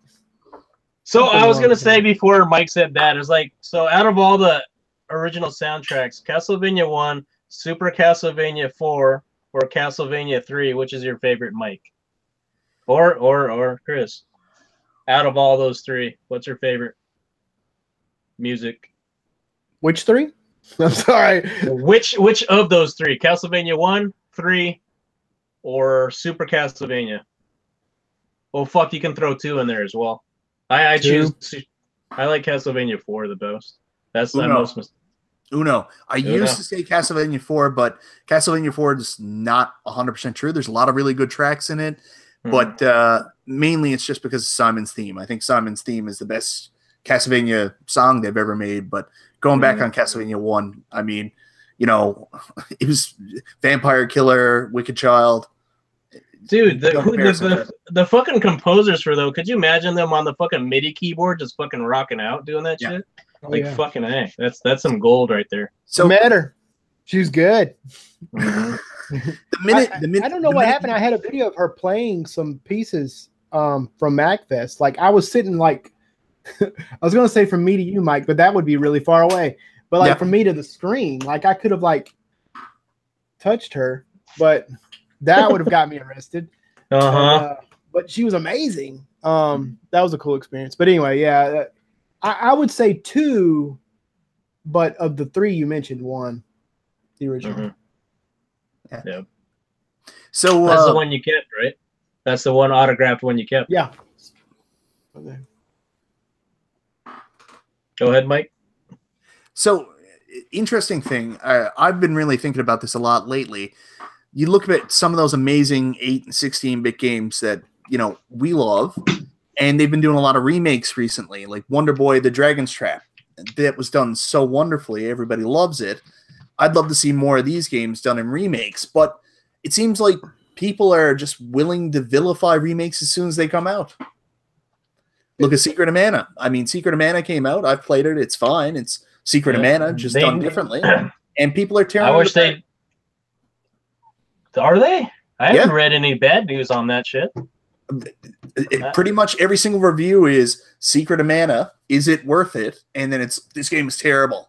A: So I was gonna say before Mike said that, it's like, so out of all the original soundtracks, Castlevania 1, Super Castlevania 4, or Castlevania 3, which is your favorite, Mike? Or Chris? Out of all those three, what's your favorite music?
B: Which three? I'm sorry.
A: Which of those three? Castlevania 1, 3, or Super Castlevania? Well, fuck, you can throw 2 in there as well. I choose. I like Castlevania 4 the best. That's the most.
C: Uno. I used to say Castlevania 4, but Castlevania 4 is not 100% true. There's a lot of really good tracks in it, but mainly it's just because of Simon's theme. I think Simon's theme is the best Castlevania song they've ever made. But going back on Castlevania 1, I mean, you know, it was Vampire Killer, Wicked Child.
A: Dude, the fucking composers for though, could you imagine them on the fucking MIDI keyboard just fucking rocking out doing that shit? Like fucking A. That's some gold right there.
B: So matter. She's good.
C: The minute
B: I don't know what happened. I had a video of her playing some pieces from MagFest. Like I was sitting like I was gonna say from me to you, Mike, but that would be really far away. But like from me to the screen, like I could have like touched her, but that would have got me arrested. But she was amazing. That was a cool experience. But anyway, yeah, I would say 2, but of the 3 you mentioned, 1, the original.
A: Yeah.
C: So
A: that's the one you kept, right? That's the one autographed one you kept.
B: Yeah. Okay.
A: Go ahead, Mike.
C: So interesting thing. I've been really thinking about this a lot lately. You look at some of those amazing 8 and 16-bit games that, you know, we love, and they've been doing a lot of remakes recently, like Wonder Boy, The Dragon's Trap. That was done so wonderfully. Everybody loves it. I'd love to see more of these games done in remakes, but it seems like people are just willing to vilify remakes as soon as they come out. Look at Secret of Mana. I mean, Secret of Mana came out. I've played it. It's fine. It's Secret of Mana, just done differently. And people are tearing
A: I wish they... Are they? I haven't read any bad news on that shit.
C: Pretty much every single review is Secret of Mana. Is it worth it? And then it's this game is terrible.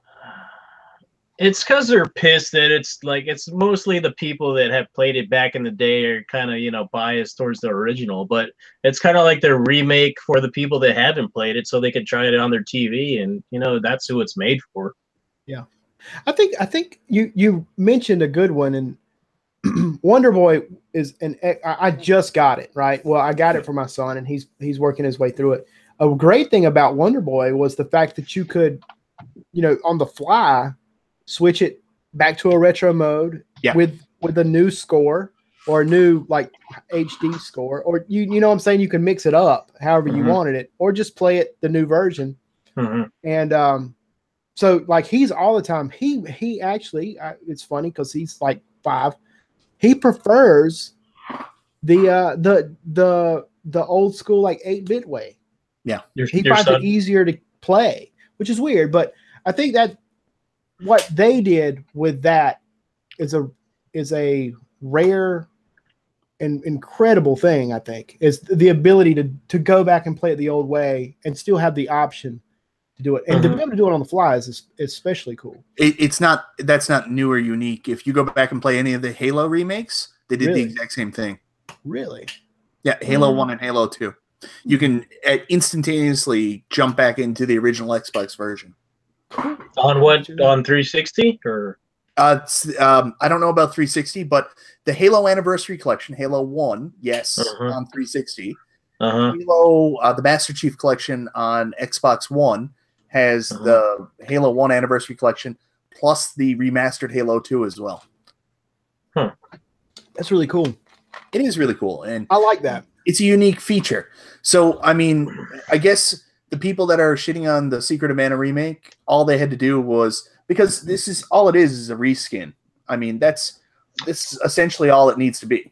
A: It's because they're pissed that it's mostly the people that have played it back in the day are kind of, you know, biased towards the original. But it's kind of like their remake for the people that haven't played it so they could try it on their TV. And, you know, that's who it's made for.
B: Yeah. I think you mentioned a good one, and Wonder Boy is I just got it, right? Well, I got it for my son, and he's working his way through it. A great thing about Wonder Boy was the fact that you could, you know, on the fly, switch it back to a retro mode with a new score. or a new like HD score, or you know what I'm saying, you can mix it up however you wanted it, or just play it the new version. And so like he's all the time. He actually it's funny because he's like 5. He prefers the old school like 8-bit way.
C: Yeah,
B: he finds it easier to play, which is weird, but I think that what they did with that is a rare and incredible thing. I think is the ability to go back and play it the old way and still have the option to do it, and to be able to do it on the fly is especially cool.
C: That's not new or unique. If you go back and play any of the Halo remakes, they did the exact same thing.
B: Really?
C: Yeah, Halo 1 and Halo 2. You can instantaneously jump back into the original Xbox version.
A: On what? On 360 or?
C: I don't know about 360, but the Halo Anniversary Collection, Halo 1, yes, on 360. Halo, the Master Chief Collection on Xbox One has the Halo 1 Anniversary Collection plus the remastered Halo 2 as well.
B: That's really cool.
C: It is really cool, and
B: I like that.
C: It's a unique feature. So, I mean, I guess the people that are shitting on the Secret of Mana remake, all they had to do was, because this is all it is a reskin. I mean, this is essentially all it needs to be.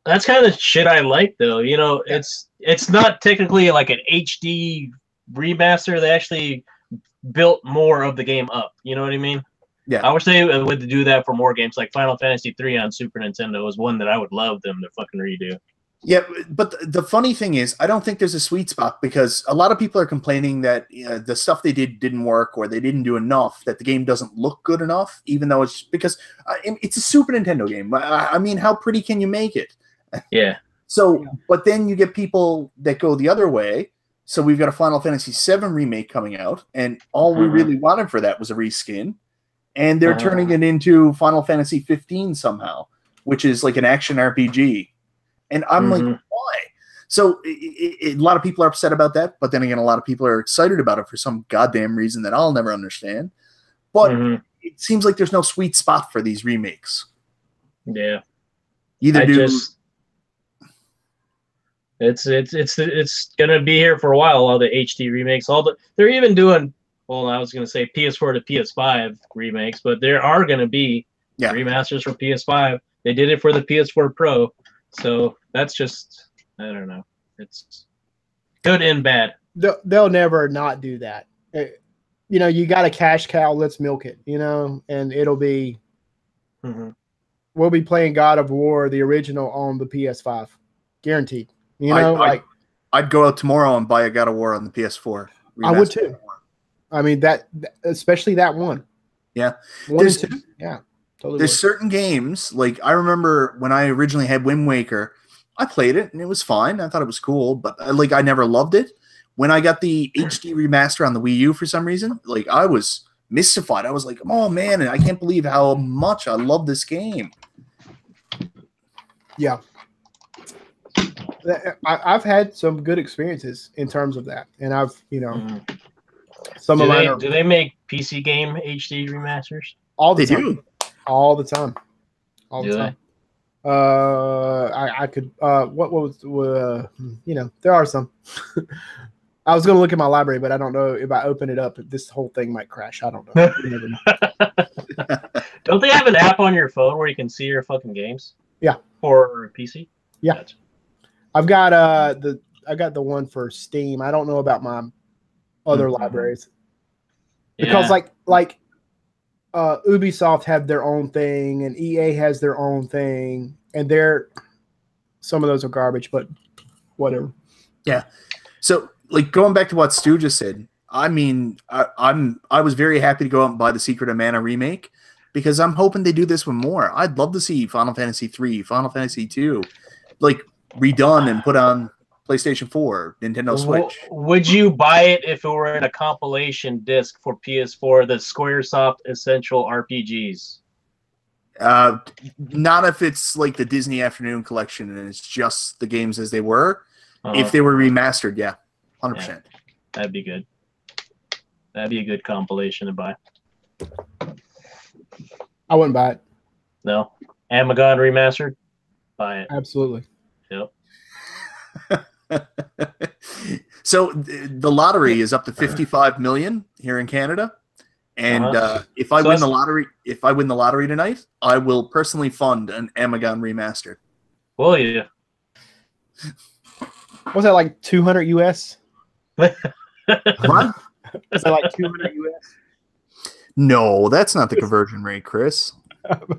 A: That's kind of shit I like, though. You know, it's not technically like an HD remaster. They actually built more of the game up. You know what I mean?
C: Yeah.
A: I wish they would do that for more games. Like Final Fantasy 3 on Super Nintendo was one that I would love them to fucking redo.
C: Yeah, but the funny thing is, I don't think there's a sweet spot, because a lot of people are complaining that the stuff they didn't work, or they didn't do enough, that the game doesn't look good enough, even though it's because it's a Super Nintendo game. I mean, how pretty can you make it?
A: Yeah.
C: So, but then you get people that go the other way. So we've got a Final Fantasy VII remake coming out, and all we really wanted for that was a reskin, and they're turning it into Final Fantasy 15 somehow, which is like an action RPG. And I'm like, why? So a lot of people are upset about that, but then again, a lot of people are excited about it for some goddamn reason that I'll never understand. But it seems like there's no sweet spot for these remakes.
A: Yeah. It's gonna be here for a while. All the HD remakes, they're even doing. Well, I was gonna say PS4 to PS5 remakes, but there are gonna be remasters for PS5. They did it for the PS4 Pro. So that's just, I don't know. It's good and bad.
B: They'll never not do that. You know, you got a cash cow, let's milk it, you know, and it'll be, we'll be playing God of War, the original, on the PS5. Guaranteed. You know,
C: I'd go out tomorrow and buy a God of War on the PS4.
B: I would too. I mean, that especially that one.
C: Yeah.
B: 1 and 2. Yeah. Totally.
C: There's certain games, like I remember when I originally had Wind Waker, I played it and it was fine. I thought it was cool, but like I never loved it. When I got the HD remaster on the Wii U for some reason, like I was mystified. I was like, oh man, and I can't believe how much I love this game.
B: Yeah. I've had some good experiences in terms of that. And I've, you know,
A: do they make PC game HD remasters?
B: All the time.
C: do.
B: All the time. All the time. I could, what was, you know, there are some. I was going to look at my library, but I don't know if I open it up, this whole thing might crash. I don't know. You never know.
A: Don't they have an app on your phone where you can see your fucking games?
B: Yeah.
A: Or PC?
B: Yeah.
A: Gotcha.
B: I've got I got the one for Steam. I don't know about my other libraries. Because like Ubisoft have their own thing, and EA has their own thing, and some of those are garbage, but whatever.
C: Yeah. So, like going back to what Stu just said, I mean, I was very happy to go out and buy the Secret of Mana remake, because I'm hoping they do this with more. I'd love to see Final Fantasy 3, Final Fantasy 2, like redone and put on PlayStation 4, Nintendo Switch.
A: Would you buy it if it were in a compilation disc for PS4, the Squaresoft Essential RPGs?
C: Not if it's like the Disney Afternoon Collection and it's just the games as they were. If they were remastered, yeah, 100%.
A: Yeah, that'd be good. That'd be a good compilation to buy.
B: I wouldn't buy it.
A: No? Amagon remastered? buy it.
B: Absolutely.
A: Yep.
C: So the lottery is up to 55 million here in Canada, and if I win the lottery tonight, I will personally fund an Amagon remastered.
A: Well, yeah.
B: Was that like 200 US?
C: What?
B: Is that like 200 US?
C: No, that's not the conversion rate, Chris.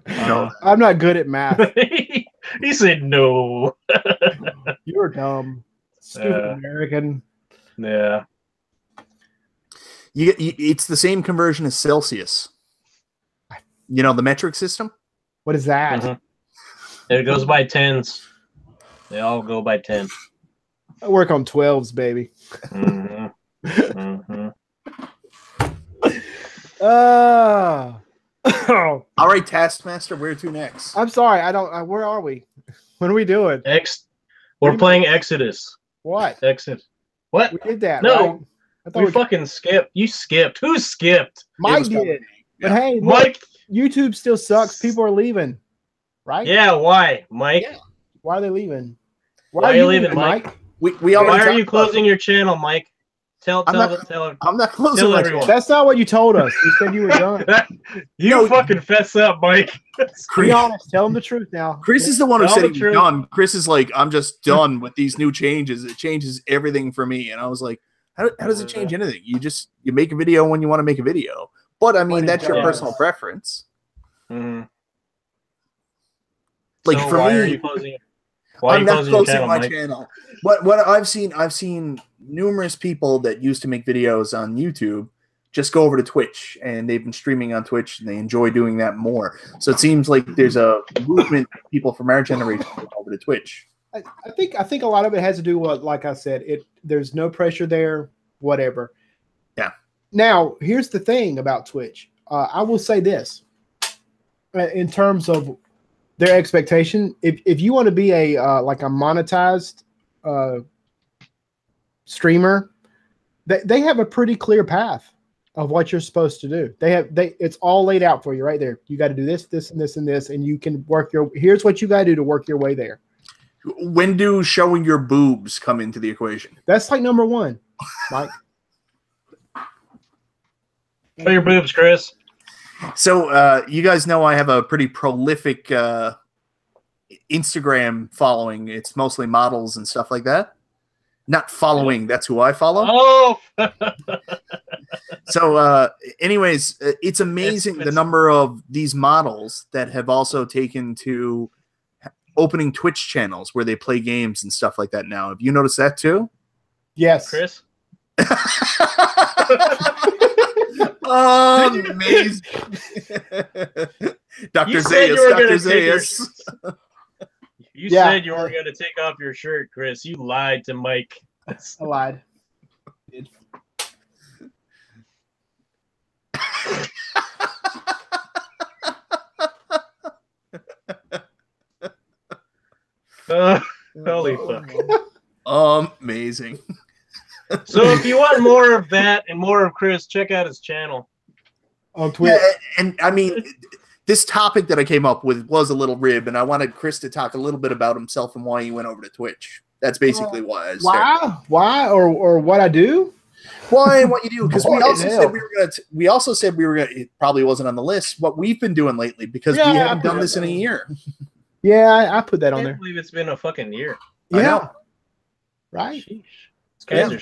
C: No.
B: I'm not good at math.
A: He said no.
B: You're dumb. Stupid American.
A: Yeah.
C: It's the same conversion as Celsius. You know, the metric system?
B: What is that?
A: Mm-hmm. It goes by tens. They all go by 10.
B: I work on 12s, baby.
A: Mm-hmm. Mm-hmm.
C: All right, Taskmaster, where to next?
B: I'm sorry. I don't. Where are we? What are we doing?
A: We're playing Exodus.
B: What?
A: Exodus. What?
B: We did that.
A: No.
B: Right? I thought
A: We fucking skipped. You skipped. Who skipped?
B: Mike did. But hey, look,
A: Mike.
B: YouTube still sucks. People are leaving. Right?
A: Yeah. Why, Mike?
B: Yeah. Why are they leaving?
A: Why are you leaving, Mike?
C: We
A: Why are you closing your channel, Mike? Tell
C: I'm not closing my channel.
B: That's not what you told us. You said you were done.
A: You fucking fess up, Mike.
B: Be honest. Tell them the truth now.
C: Chris is the one who said he was done. Chris is like, I'm just done with these new changes. It changes everything for me. And I was like, how does it change anything? You make a video when you want to make a video. But I mean, that's your personal preference.
A: Mm-hmm.
C: Like
A: so
C: for
A: why
C: me,
A: are you closing? Why
C: I'm not closing my
A: Mike?
C: channel. What I've seen numerous people that used to make videos on YouTube just go over to Twitch, and they've been streaming on Twitch, and they enjoy doing that more. So it seems like there's a movement of people from our generation going over to Twitch.
B: I think a lot of it has to do with, like I said, there's no pressure there, whatever.
C: Yeah.
B: Now, here's the thing about Twitch. I will say this in terms of their expectation. If you want to be a like a monetized streamer, they have a pretty clear path of what you're supposed to do. It's all laid out for you right there. You got to do this, this, and this, and this, and you can work here's what you got to do to work your way there.
C: When do showing your boobs come into the equation?
B: That's like number one, Mike.
A: Show your boobs, Chris.
C: So you guys know I have a pretty prolific Instagram following. It's mostly models and stuff like that. Not following, that's who I follow.
A: Oh!
C: So anyways, it's amazing the number of these models that have also taken to opening Twitch channels where they play games and stuff like that now. Have you noticed that too?
B: Yes.
A: Chris?
C: Amazing. Dr. Zayas.
A: You said you were going to take off your shirt, Chris. You lied to Mike.
B: I lied.
A: Holy fuck.
C: Amazing.
A: So if you want more of that and more of Chris, check out his channel
B: on Twitch.
C: Yeah, and I mean, this topic that I came up with was a little rib, and I wanted Chris to talk a little bit about himself and why he went over to Twitch. That's basically why I started.
B: Why or what I do?
C: Why and what you do? Because we also said we were gonna. It probably wasn't on the list. What we've been doing lately, because we haven't done this in a year.
B: Yeah, I put that on there.
A: I can't believe it's been a fucking year.
B: Yeah, right.
A: Sheesh. These guys are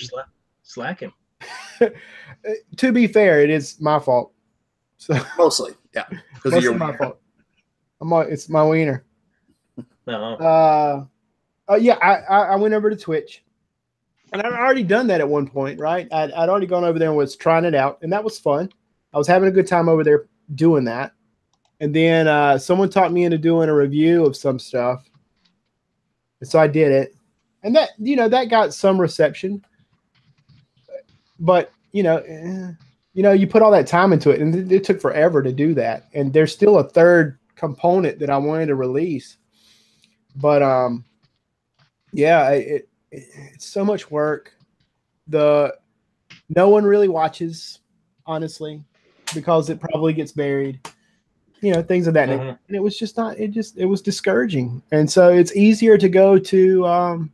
A: slacking.
B: To be fair, it is my fault. So
C: mostly, yeah, because of
B: my fault. It's my wiener.
A: No.
B: Yeah, I went over to Twitch, and I'd already done that at one point, right? I'd already gone over there and was trying it out, and that was fun. I was having a good time over there doing that. And then someone talked me into doing a review of some stuff. And so I did it. And that, that got some reception. But, you put all that time into it, and it took forever to do that. And there's still a third component that I wanted to release. But, yeah, it's so much work. No one really watches, honestly, because it probably gets buried. you know, things of that nature. And it was just not. It was discouraging. And so it's easier to go to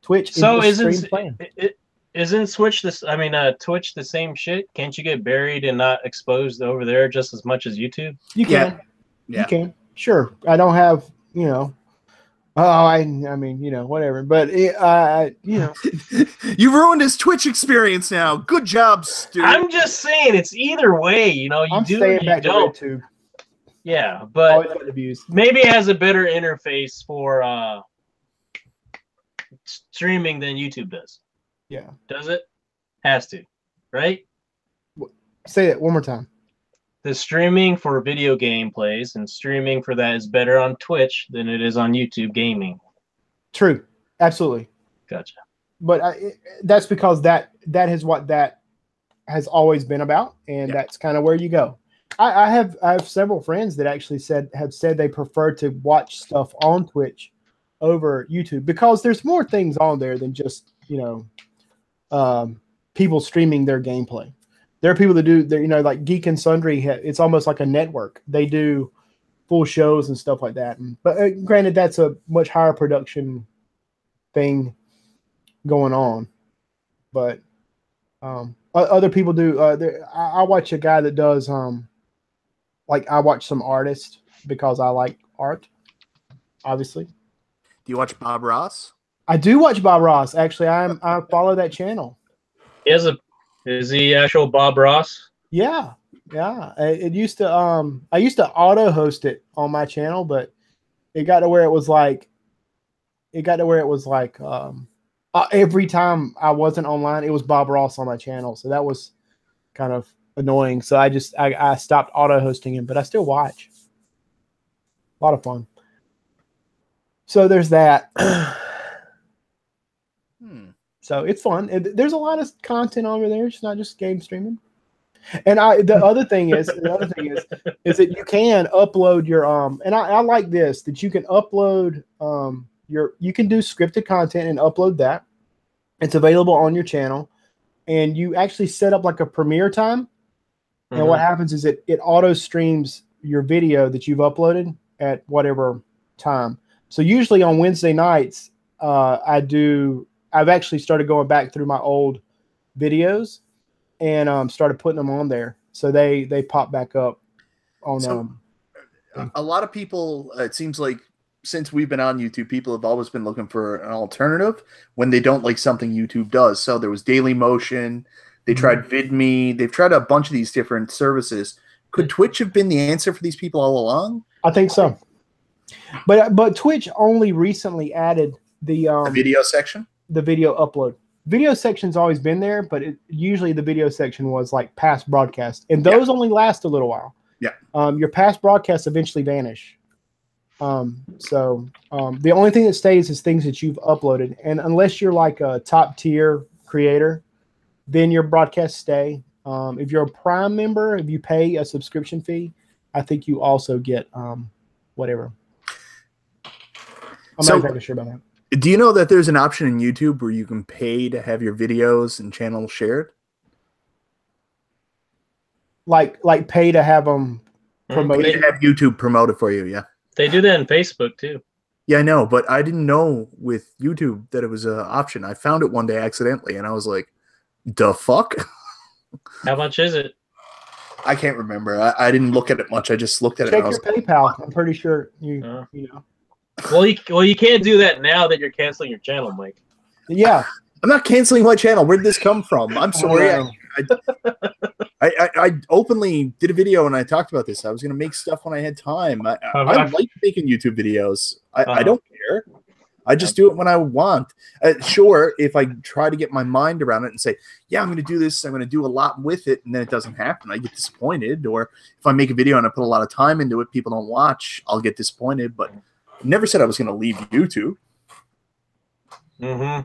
B: Twitch.
A: So isn't Twitch this? I mean, Twitch the same shit? Can't you get buried and not exposed over there just as much as YouTube?
B: You can. Yeah. You can. Sure. I don't have, you know. I mean, you know, whatever. But you know,
C: you ruined his Twitch experience now. Good job, Stu.
A: I'm just saying, it's either way. You know, you do or you don't.
B: YouTube.
A: Yeah, but maybe it has a better interface for streaming than YouTube does.
B: Yeah.
A: Does it? Has to, right?
B: Say it one more time.
A: The streaming for video game plays and streaming for that is better on Twitch than it is on YouTube gaming.
B: True. Absolutely.
A: Gotcha.
B: But that's because that is what that has always been about, and that's kind of where you go. I have several friends that actually have said they prefer to watch stuff on Twitch over YouTube because there's more things on there than just, you know, people streaming their gameplay. There are people that do, you know, like Geek and Sundry. It's almost like a network. They do full shows and stuff like that. But granted, that's a much higher production thing going on. But other people do. I watch a guy that does, like I watch some artists because I like art, obviously.
C: Do you watch Bob Ross?
B: I do watch Bob Ross. Actually, I follow that channel.
A: Is he actual Bob Ross?
B: Yeah. It used to I used to auto host it on my channel, but it got to where it was like every time I wasn't online, it was Bob Ross on my channel. So that was kind of annoying. So I stopped auto hosting him, but I still watch. A lot of fun. So there's that. So it's fun. There's a lot of content over there. It's not just game streaming. And the other thing is that you can upload your and I like this, that you can upload you can do scripted content and upload that. It's available on your channel, and you actually set up like a premiere time. And what happens is it auto streams your video that you've uploaded at whatever time. So usually on Wednesday nights, I've actually started going back through my old videos and started putting them on there. So they pop back up on
C: a lot of people, it seems like since we've been on YouTube, people have always been looking for an alternative when they don't like something YouTube does. So there was Dailymotion, they tried VidMe, they've tried a bunch of these different services. Could Twitch have been the answer for these people all along?
B: I think so. But Twitch only recently added the
C: video section?
B: The video upload. Video section's always been there, but usually the video section was like past broadcast, and those only last a little while.
C: Yeah.
B: Your past broadcasts eventually vanish. So the only thing that stays is things that you've uploaded, and unless you're like a top tier creator, then your broadcasts stay. If you're a Prime member, if you pay a subscription fee, I think you also get whatever. I'm not exactly sure about that.
C: Do you know that there's an option in YouTube where you can pay to have your videos and channels shared?
B: Like pay to have them promoted?
C: Pay to have YouTube promoted for you, yeah.
A: They do that in Facebook too.
C: Yeah, I know, but I didn't know with YouTube that it was an option. I found it one day accidentally, and I was like, the fuck?
A: How much is it?
C: I can't remember. I didn't look at it much. I just looked at it.
B: Check your PayPal. I'm pretty sure you know.
A: Well, you can't do that now that you're canceling your channel, Mike.
B: Yeah.
C: I'm not canceling my channel. Where did this come from? I'm sorry. I openly did a video and I talked about this. I was going to make stuff when I had time. I like making YouTube videos. I don't care. I just do it when I want. Sure, if I try to get my mind around it and say, yeah, I'm going to do this, I'm going to do a lot with it, and then it doesn't happen, I get disappointed. Or if I make a video and I put a lot of time into it, people don't watch, I'll get disappointed. But I never said I was going to leave YouTube.
A: I'm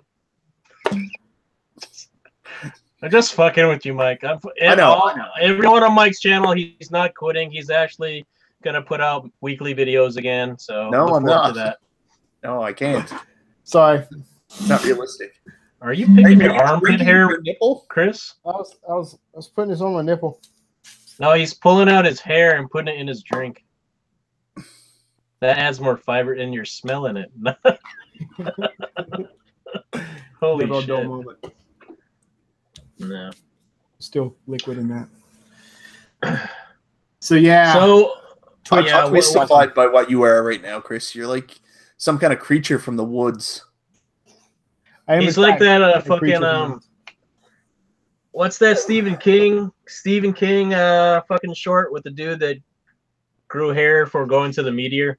A: just fucking with you, Mike. I know. Everyone on Mike's channel, he's not quitting. He's actually going to put out weekly videos again. So
C: no, I'm not.
A: To that.
C: No, I can't.
B: Sorry.
C: It's not realistic.
A: Are you picking your armpit hair,
C: nipple?
B: Chris? I was putting this on my nipple.
A: No, he's pulling out his hair and putting it in his drink. That adds more fiber, and you're smelling it. Holy
B: Little
A: shit!
B: dull moment.
A: No.
B: Still liquid in that. So yeah.
A: So
C: I'm
A: yeah,
C: mystified by what you are right now, Chris. You're like some kind of creature from the woods.
A: he's like that fucking what's that Stephen King fucking short with the dude that grew hair for going to the meteor?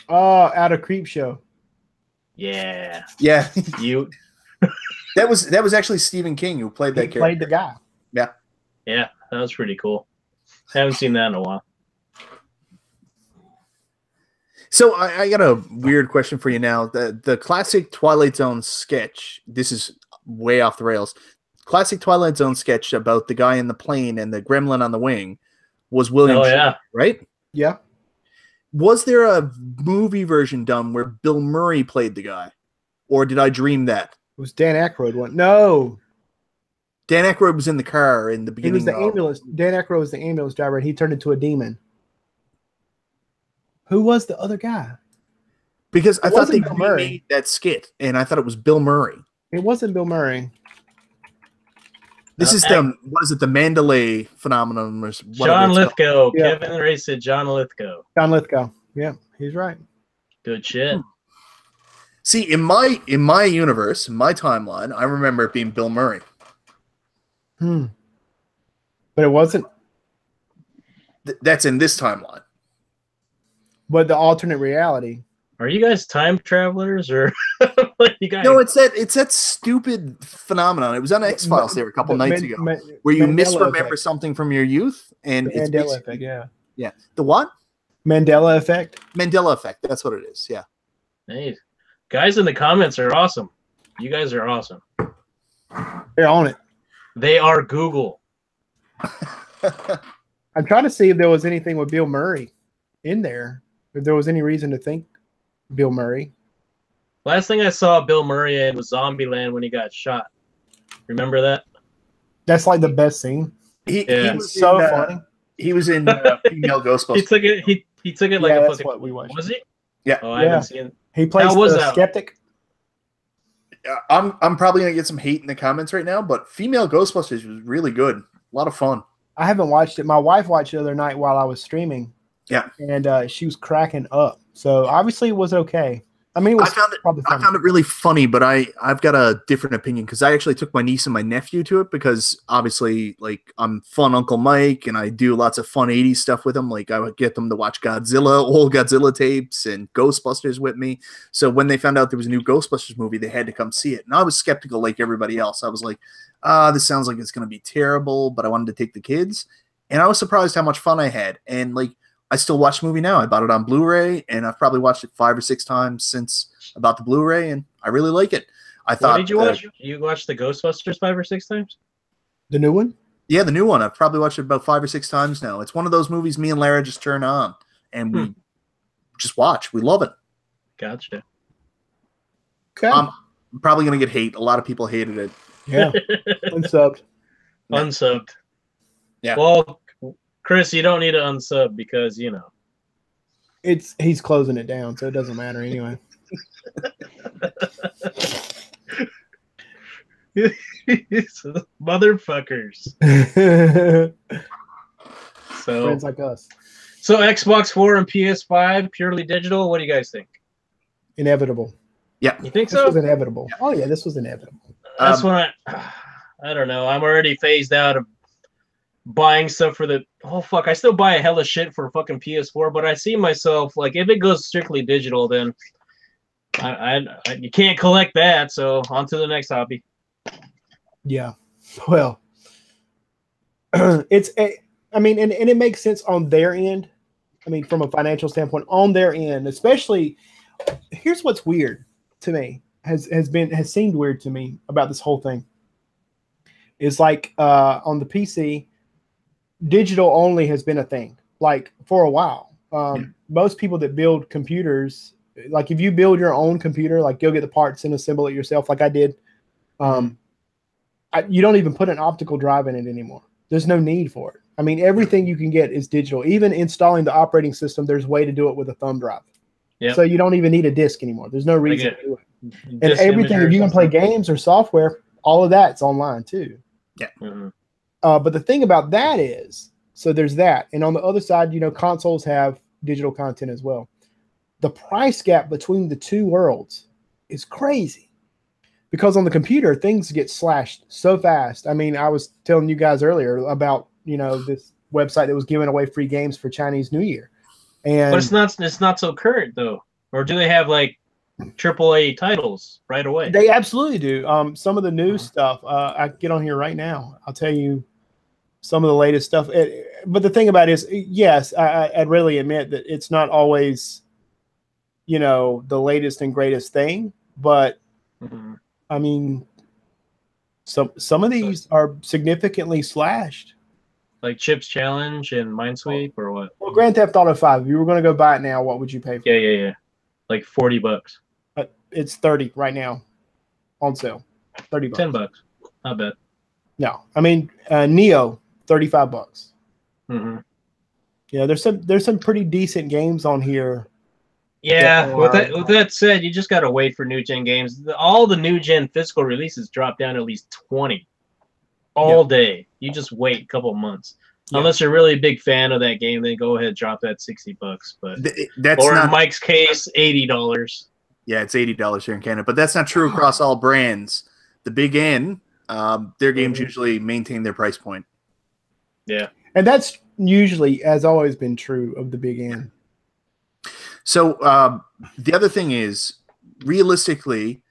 B: Oh, out of Creep Show.
A: Yeah.
C: Yeah.
A: You
C: that was actually Stephen King who played that character.
B: Played the guy.
C: Yeah.
A: Yeah, that was pretty cool. Haven't seen that in a while.
C: So I got a weird question for you now. The classic Twilight Zone sketch, this is way off the rails. Classic Twilight Zone sketch about the guy in the plane and the gremlin on the wing was William Shatner, right?
B: Yeah.
C: Was there a movie version done where Bill Murray played the guy? Or did I dream that?
B: It was Dan Aykroyd one. No.
C: Dan Aykroyd was in the car in the beginning.
B: He was the ambulance. Dan Aykroyd was the ambulance driver, and he turned into a demon. Who was the other guy?
C: Because I thought they remade that skit, and I thought it was Bill Murray.
B: It wasn't Bill Murray.
C: This is the what is it? The Mandalay phenomenon. Or
A: John Lithgow. Yeah. Kevin Ray said John Lithgow.
B: John Lithgow. Yeah, he's right.
A: Good shit.
C: See, in my universe, in my timeline, I remember it being Bill Murray.
B: But it wasn't.
C: That's in this timeline.
B: But the alternate reality.
A: Are you guys time travelers or you guys?
C: No, it's that stupid phenomenon. It was on X-Files there a couple nights ago, where you misremember something from your youth, and
B: the Mandela effect.
C: Yeah. The what?
B: Mandela effect.
C: Mandela effect. That's what it is. Yeah.
A: Hey, guys in the comments are awesome. You guys are awesome.
B: They're on it.
A: They are Google.
B: I'm trying to see if there was anything with Bill Murray in there. If there was any reason to think Bill Murray.
A: Last thing I saw Bill Murray in was Zombieland when he got shot. Remember that?
B: That's like the best scene.
C: He was
B: so funny.
C: He was in Female Ghostbusters.
A: He took it like a fucking.
B: What we watched.
A: Was he?
C: Yeah.
A: Oh, I haven't seen.
B: He plays the skeptic.
C: I'm probably gonna get some hate in the comments right now, but Female Ghostbusters was really good. A lot of fun.
B: I haven't watched it. My wife watched it the other night while I was streaming.
C: Yeah.
B: And she was cracking up. So obviously it was okay. I mean, I
C: found it really funny, but I've got a different opinion because I actually took my niece and my nephew to it because obviously, like, I'm fun Uncle Mike and I do lots of fun 80s stuff with them. Like, I would get them to watch old Godzilla tapes and Ghostbusters with me. So when they found out there was a new Ghostbusters movie, they had to come see it. And I was skeptical like everybody else. I was like, this sounds like it's going to be terrible, but I wanted to take the kids. And I was surprised how much fun I had. And, like, I still watch the movie now. I bought it on Blu-ray, and I've probably watched it 5 or 6 times since about the Blu-ray, and I really like it. I thought.
A: What did you watch? You watched the Ghostbusters 5 or 6 times?
B: The new one?
C: Yeah, the new one. I've probably watched it about 5 or 6 times now. It's one of those movies me and Lara just turn on, and we just watch. We love it.
A: Gotcha.
B: Okay.
C: I'm probably going to get hate. A lot of people hated it.
B: Yeah. Unsubbed.
A: Unsubbed.
C: Yeah.
A: Well, Chris, you don't need to unsub because, you know.
B: He's closing it down, so it doesn't matter anyway.
A: Motherfuckers. So
B: friends like us.
A: So Xbox 4 and PS5 purely digital. What do you guys think?
B: Inevitable.
C: Yeah.
A: You think
B: this
A: so?
B: Was inevitable. Oh yeah, this was inevitable.
A: That's when I don't know. I'm already phased out of buying stuff for the fuck. I still buy a hella shit for fucking PS4, but I see myself like if it goes strictly digital, then you can't collect that. So on to the next hobby.
B: Yeah. Well, I mean, and it makes sense on their end. I mean, from a financial standpoint, on their end, especially. Here's what's weird to me has seemed weird to me about this whole thing. Is like on the PC, digital only has been a thing like for a while. Most people that build computers, like if you build your own computer, like you'll get the parts and assemble it yourself, like I did. You don't even put an optical drive in it anymore. There's no need for it. I mean, everything you can get is digital. Even installing the operating system, there's a way to do it with a thumb drive.
A: Yep.
B: So you don't even need a disc anymore. There's no reason to do it. And
A: Disc
B: everything, if you can play
A: imagers.
B: games or software, all of that's online too.
C: Yeah.
A: Mm-hmm.
B: But the thing about that is, so there's that. And on the other side, consoles have digital content as well. The price gap between the two worlds is crazy. Because on the computer, things get slashed so fast. I mean, I was telling you guys earlier about, this website that was giving away free games for Chinese New Year. And
A: But it's not so current though. Or do they have like AAA titles right away?
B: they absolutely do. Some of the new stuff, I get on here right now. I'll tell you some of the latest stuff. But the thing about it is, yes, I'd really admit that it's not always, the latest and greatest thing. But
A: Mm-hmm.
B: I mean, some of these are significantly slashed.
A: Like Chips Challenge and Minesweep or what?
B: Well, Grand Theft Auto 5, if you were going to go buy it now, what would you pay for it?
A: Yeah. Like $40.
B: It's 30 right now on sale. $30.
A: $10. Not bad.
B: No, I mean, Neo, $35.
A: Mm-hmm.
B: There's some pretty decent games on here.
A: Yeah, with that said, you just gotta wait for new gen games. All the new gen physical releases drop down at least 20 all day. You just wait a couple months, unless you're really a big fan of that game. Then go ahead, drop that $60. But
C: that's
A: or
C: not,
A: in Mike's case, $80.
C: yeah, it's $80 here in Canada, but that's not true across all brands. The big N, their games usually maintain their price point.
A: Yeah,
B: and that's usually has always been true of the big N.
C: So the other thing is, realistically,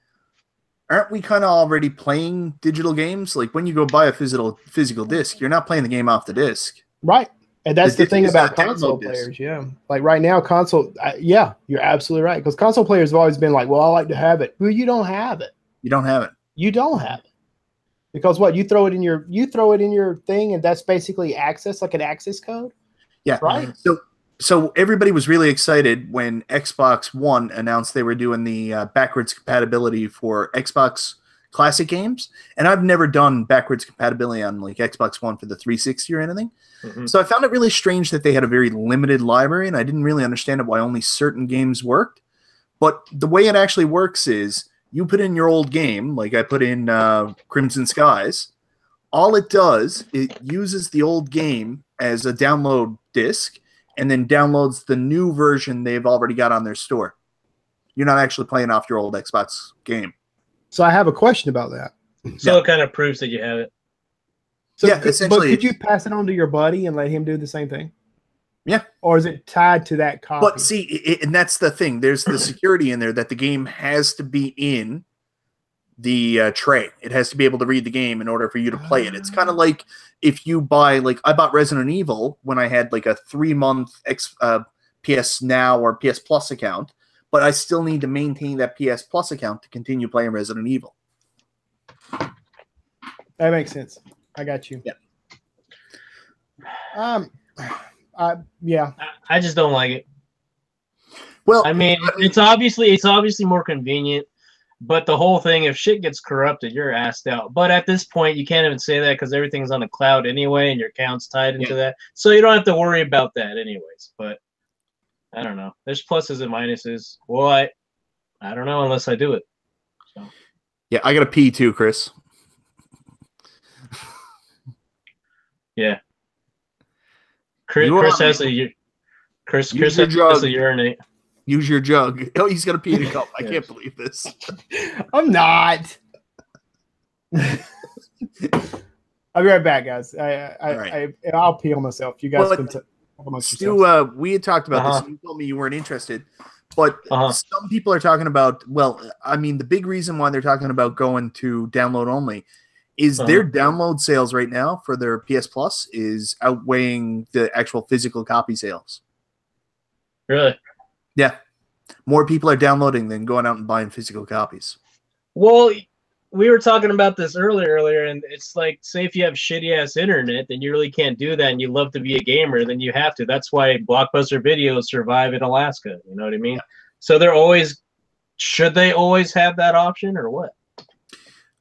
C: aren't we kind of already playing digital games? Like when you go buy a physical disc, you're not playing the game off the disc.
B: Right. And that's the thing about
C: download
B: console
C: disc.
B: players. Yeah. Like right now, yeah, you're absolutely right. Because console players have always been like, well, I like to have it. Well, you don't have it.
C: You don't have it.
B: You don't have it. Because what? You throw it in your thing, and that's basically access, like an access code.
C: Yeah.
B: Right.
C: So everybody was really excited when Xbox One announced they were doing the backwards compatibility for Xbox classic games. And I've never done backwards compatibility on like Xbox One for the 360 or anything.
A: Mm-hmm.
C: So I found it really strange that they had a very limited library, and I didn't really understand why only certain games worked. But the way it actually works is you put in your old game, like I put in Crimson Skies. All it does, it uses the old game as a download disc, and then downloads the new version they've already got on their store. You're not actually playing off your old Xbox game.
B: So I have a question about that.
A: so it kind of proves that you have it.
B: So
C: Yeah, essentially-
B: But could you pass it on to your buddy and let him do the same thing?
C: Yeah.
B: Or is it tied to that copy?
C: But see, and that's the thing. There's the security in there that the game has to be in the tray. It has to be able to read the game in order for you to play it. It's kind of like if you buy, like I bought Resident Evil when I had like a 3-month PS Now or PS Plus account, but I still need to maintain that PS Plus account to continue playing Resident Evil.
B: That makes sense. I got you.
C: Yeah.
B: Yeah.
A: I just don't like it.
C: Well,
A: I mean, it's obviously more convenient, but the whole thing, if shit gets corrupted, you're assed out. But at this point, you can't even say that because everything's on the cloud anyway, and your account's tied into that, so you don't have to worry about that anyways. But I don't know. There's pluses and minuses. Well, I don't know unless I do it. So.
C: yeah, I got to pee too, Chris.
A: Yeah. Chris has to urinate.
C: Use your jug. Oh, he's got to pee in a cup. I can't believe this.
B: I'm not. I'll be right back, guys. I'll pee on myself. You guys can talk amongst yourselves.
C: We had talked about this, and you told me you weren't interested. But some people are talking about, well, I mean, the big reason why they're talking about going to download only is their download sales right now for their PS Plus is outweighing the actual physical copy sales.
A: Really?
C: Yeah. More people are downloading than going out and buying physical copies.
A: Well, we were talking about this earlier, and it's like, say if you have shitty-ass internet, then you really can't do that, and you love to be a gamer, then you have to. That's why Blockbuster Videos survive in Alaska. You know what I mean? Yeah. So should they always have that option, or what?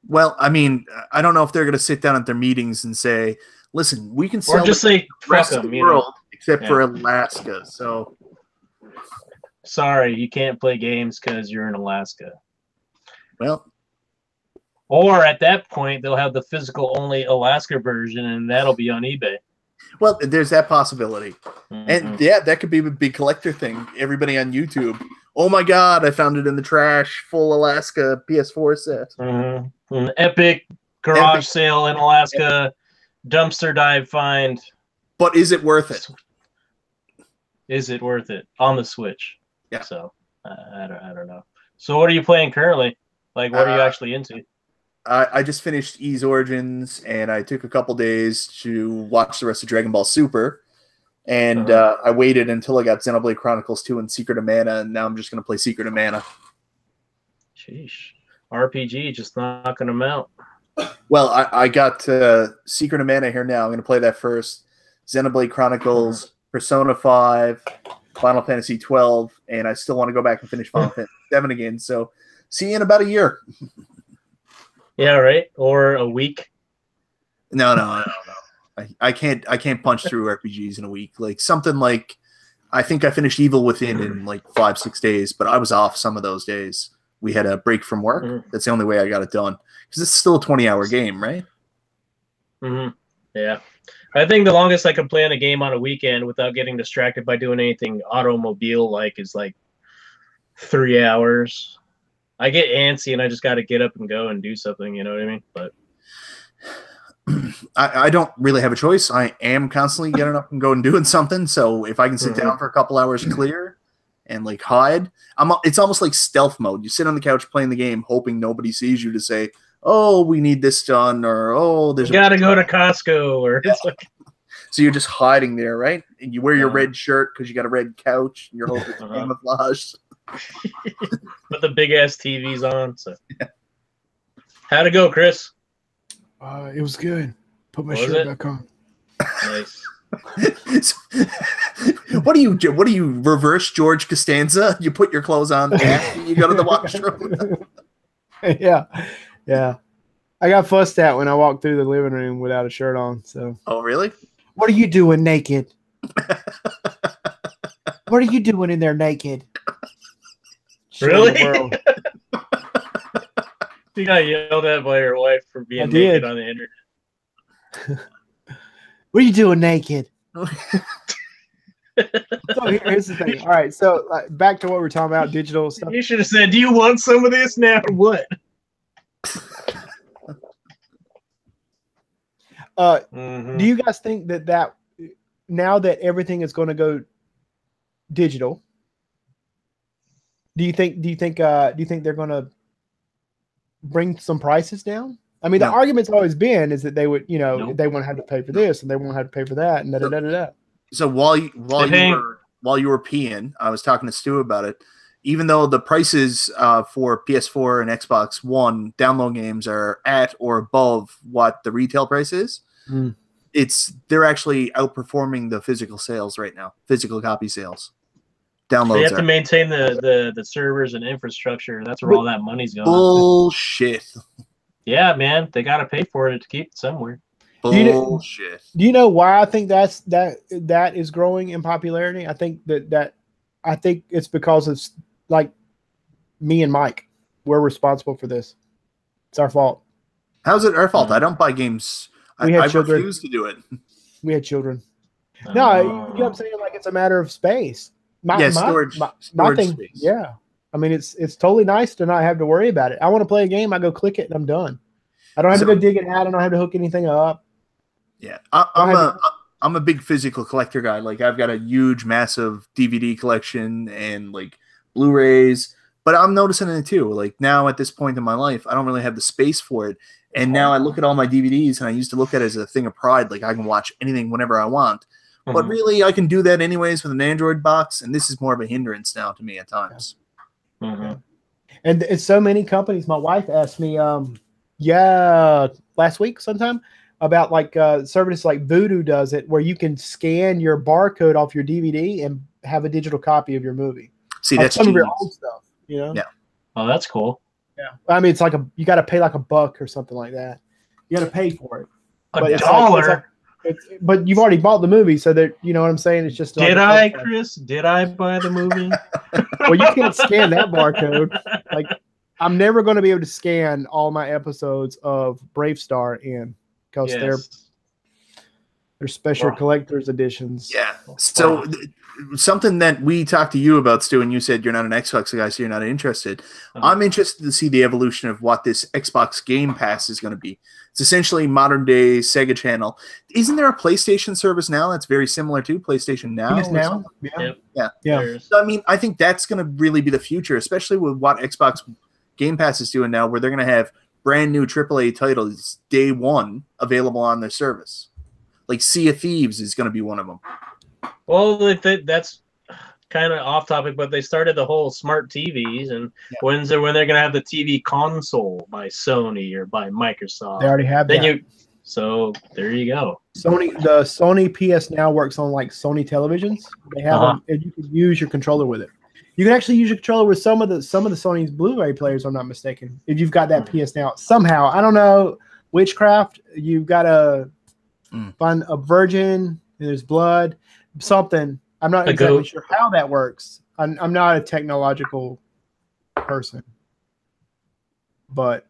C: Well, I mean, I don't know if they're going to sit down at their meetings and say, Listen, we can
A: Or
C: sell
A: just
C: the
A: say fuck
C: rest of
A: them,
C: the
A: you know.
C: world except
A: Yeah.
C: for Alaska. So
A: Sorry, you can't play games because you're in Alaska.
C: well,
A: Or at that point, they'll have the physical only Alaska version, and that'll be on eBay.
C: well, there's that possibility.
A: Mhm.
C: And yeah, that could be a big collector thing. Everybody on YouTube, oh my God, I found it in the trash, full Alaska PS4 set.
A: An epic garage sale in Alaska, dumpster dive find.
C: But is it worth it?
A: Is it worth it on the Switch?
C: Yeah.
A: So I don't know. So what are you playing currently? Like, what are you actually into?
C: I just finished Ys Origins, and I took a couple days to watch the rest of Dragon Ball Super. And I waited until I got Xenoblade Chronicles 2 and Secret of Mana, and now I'm just going to play Secret of Mana.
A: Sheesh. RPG, just knocking them out.
C: Well, I got Secret of Mana here now. I'm going to play that first. Xenoblade Chronicles, Persona 5, Final Fantasy 12, and I still want to go back and finish Final Fantasy 7 again. So see you in about a year.
A: Yeah, right? Or a week.
C: No. I can't punch through RPGs in a week. Like something like I think I finished Evil Within in like 5-6 days, but I was off some of those days. We had a break from work. That's the only way I got it done. Because it's still a 20-hour game, right?
A: Yeah. I think the longest I can play on a game on a weekend without getting distracted by doing anything automobile-like is like 3 hours. I get antsy and I just got to get up and go and do something, you know what I mean? But
C: I don't really have a choice. I am constantly getting up and going and doing something. So if I can sit down for a couple hours clear and like hide, it's almost like stealth mode. You sit on the couch playing the game, hoping nobody sees you to say, "Oh, we need this done," or "Oh, there's."
A: You got to go to Costco, or it's like.
C: So you're just hiding there, right? And you wear your red shirt because you got a red couch. And you're hoping it's camouflaged.
A: Put the big ass TVs on. So, how'd it go, Chris?
B: It was good. Put my shirt back on.
A: Nice.
C: What do you do? What do you reverse George Costanza? You put your clothes on after you go to the washroom.
B: Yeah. I got fussed at when I walked through the living room without a shirt on. So.
C: Oh, really?
B: What are you doing naked? What are you doing in there naked?
A: Really? You got yelled at by your wife for being naked on the internet.
B: What are you doing naked? So here's the thing. All right, so back to what we were talking about, digital stuff.
A: You should have said, "Do you want some of this now, or what?"
B: Do you guys think that now that everything is going to go digital, do you think they're going to bring some prices down? I mean, the argument's always been is that they would, they won't have to pay for this and they won't have to pay for that and da.
C: So while you were peeing, I was talking to Stu about it. Even though the prices for PS4 and Xbox One download games are at or above what the retail price is, they're actually outperforming the physical sales right now. Physical copy sales. Downloads.
A: They have to maintain the servers and infrastructure. That's where all that money's going.
C: Bullshit.
B: Yeah, man, they got to pay for it to keep it somewhere.
C: Bullshit.
B: Do you know why I think that is growing in popularity? I think I think it's because of like me and Mike. We're responsible for this. It's our fault.
C: How's it our fault? I don't buy games. I refuse to do it.
B: We had children. No, you know what I'm saying? Like it's a matter of space.
C: Storage
B: thing,
C: space.
B: Yeah. I mean, it's totally nice to not have to worry about it. I want to play a game. I go click it and I'm done. I don't have to go dig it out. I don't have to hook anything up.
C: Yeah. I'm a big physical collector guy. Like I've got a huge, massive DVD collection and like Blu-rays, but I'm noticing it too. Like now at this point in my life, I don't really have the space for it. And now I look at all my DVDs and I used to look at it as a thing of pride. Like I can watch anything whenever I want. But really, I can do that anyways with an Android box, and this is more of a hindrance now to me at times.
B: And it's so many companies. My wife asked me, last week sometime about like service like Vudu does it, where you can scan your barcode off your DVD and have a digital copy of your movie.
C: See,
B: like
C: that's
B: some of your old stuff, you know?
A: Yeah. Oh, that's cool.
B: Yeah. I mean, it's like you got to pay like $1 or something like that. You got to pay for it.
A: $1?
B: But you've already bought the movie, so that you know what I'm saying. It's just
A: Did I, Chris? Did I buy the movie?
B: Well, you can't scan that barcode. Like, I'm never going to be able to scan all my episodes of Brave Star in because they're special collector's editions.
C: Yeah. So something that we talked to you about, Stu, and you said you're not an Xbox guy, so you're not interested. I'm interested to see the evolution of what this Xbox Game Pass is going to be. It's essentially modern day Sega Channel. Isn't there a PlayStation service now that's very similar to PlayStation Now?
B: Yes, now?
C: Yeah. So, I mean, I think that's going to really be the future, especially with what Xbox Game Pass is doing now, where they're going to have brand new AAA titles day one available on their service. Like Sea of Thieves is going to be one of them.
A: Well, that's kind of off topic, but they started the whole smart TVs, and when they're going to have the TV console by Sony or by Microsoft?
B: They already have that.
A: So there you go.
B: The Sony PS Now works on like Sony televisions. They have them, and you can use your controller with it. You can actually use your controller with some of the Sony's Blu-ray players, if I'm not mistaken. If you've got that PS Now, somehow, I don't know, witchcraft. You've got to find a virgin. And there's blood, something. I'm not exactly sure how that works. I'm not a technological person, but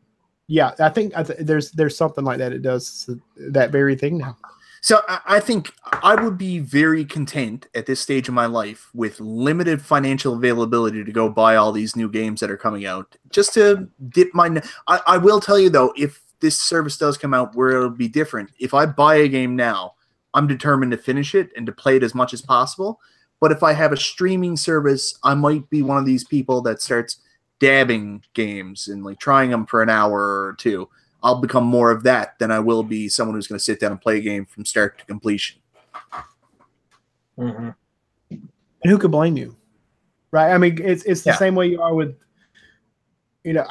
B: yeah, I think there's something like that. It does that very thing now.
C: So I think I would be very content at this stage of my life with limited financial availability to go buy all these new games that are coming out. Just to dip my... I will tell you, though, if this service does come out where it'll be different, if I buy a game now, I'm determined to finish it and to play it as much as possible. But if I have a streaming service, I might be one of these people that starts dabbing games and like trying them for an hour or two. I'll become more of that than I will be someone who's going to sit down and play a game from start to completion.
B: And who could blame you, right? I mean, it's the same way you are with, you know,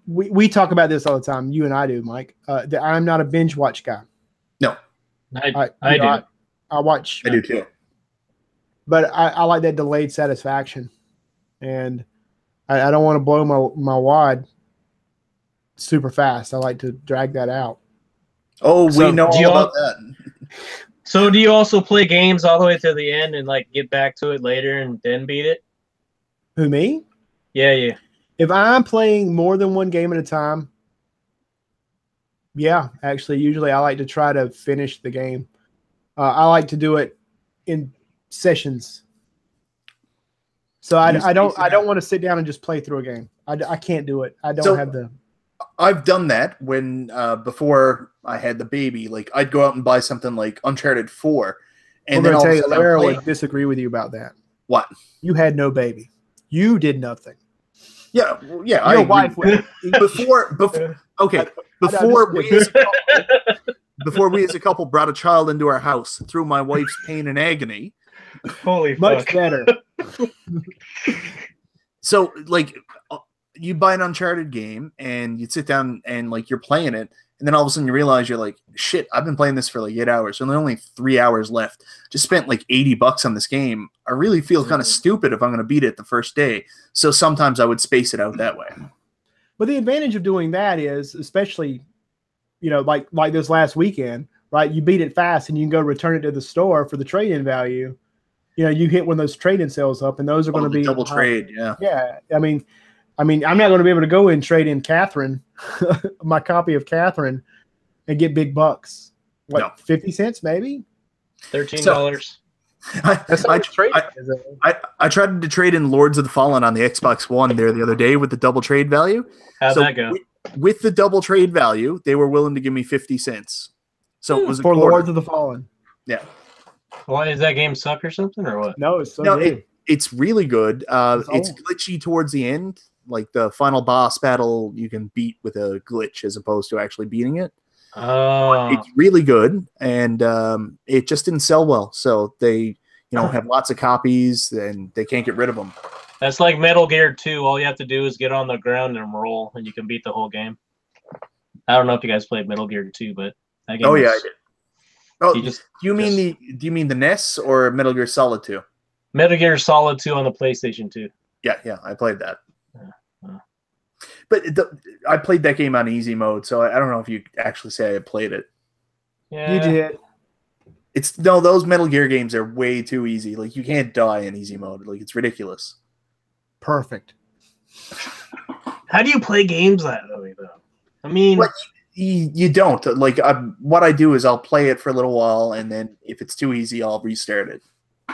B: we talk about this all the time. You and I do, Mike. That I'm not a binge watch guy.
C: No,
A: I do.
B: I watch.
C: I do too.
B: But I like that delayed satisfaction, and I don't want to blow my wad super fast. I like to drag that out.
C: Oh, we know all about that.
A: So do you also play games all the way to the end and like get back to it later and then beat it?
B: Who, me?
A: Yeah.
B: If I'm playing more than one game at a time, yeah, actually, usually I like to try to finish the game. I like to do it in sessions. So I don't want to sit down and just play through a game. I can't do it. I don't have the...
C: I've done that when before I had the baby. Like I'd go out and buy something like Uncharted 4, and then I'll tell you,
B: Lara would disagree with you about that.
C: What?
B: You had no baby. You did nothing.
C: Yeah.
B: Your wife would.
C: Before we as a couple brought a child into our house through my wife's pain and agony.
A: Holy
B: much
A: fuck.
B: better.
C: So like you buy an Uncharted game and you'd sit down and like you're playing it, and then all of a sudden you realize you're like, shit, I've been playing this for like 8 hours and there's only 3 hours left. Just spent like $80 on this game. I really feel kind of stupid if I'm going to beat it the first day. So sometimes I would space it out that way.
B: But the advantage of doing that is, especially, you know, like this last weekend, right? You beat it fast and you can go return it to the store for the trade-in value. You know, you hit one of those trade-in sales up, and those are going to be
C: double trade. Yeah.
B: Yeah. I mean, I'm not going to be able to go and trade in Catherine, my copy of Catherine, and get big bucks. What, no. 50 cents maybe?
A: $13.
C: I tried to trade in Lords of the Fallen on the Xbox One there the other day with the double trade value.
A: How'd that go?
C: With the double trade value, they were willing to give me 50 cents. So it was
B: for Lords of the Fallen.
C: Yeah.
A: Why, does that game suck or something, or what?
B: No, it's so good.
C: It's really good. It's glitchy towards the end. Like the final boss battle, you can beat with a glitch as opposed to actually beating it. It's really good, and it just didn't sell well. So they, have lots of copies, and they can't get rid of them.
A: That's like Metal Gear 2. All you have to do is get on the ground and roll, and you can beat the whole game. I don't know if you guys played Metal Gear 2, but that game
C: I did. Oh, do you mean the NES or Metal Gear Solid 2?
A: Metal Gear Solid 2 on the PlayStation 2.
C: Yeah, I played that. But I played that game on easy mode, so I don't know if you actually say I played it.
B: Yeah. You did.
C: No, those Metal Gear games are way too easy. Like, you can't die in easy mode. Like, it's ridiculous.
B: Perfect.
A: How do you play games that way, though? I mean,
C: Like, you don't. Like, what I do is I'll play it for a little while, and then if it's too easy, I'll restart it.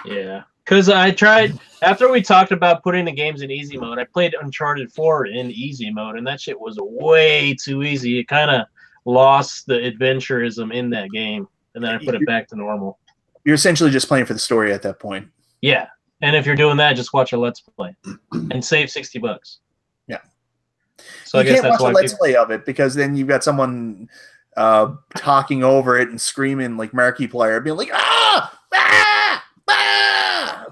A: yeah. Because I tried, after we talked about putting the games in easy mode, I played Uncharted 4 in easy mode, and that shit was way too easy. It kind of lost the adventurism in that game, and then I put it back to normal.
C: You're essentially just playing for the story at that point.
A: Yeah. And if you're doing that, just watch a Let's Play and save $60.
C: Yeah.
A: So I guess that's why
C: watch a Let's Play of it, because then you've got someone talking over it and screaming like Markiplier, being like, ah! Ah! Ah!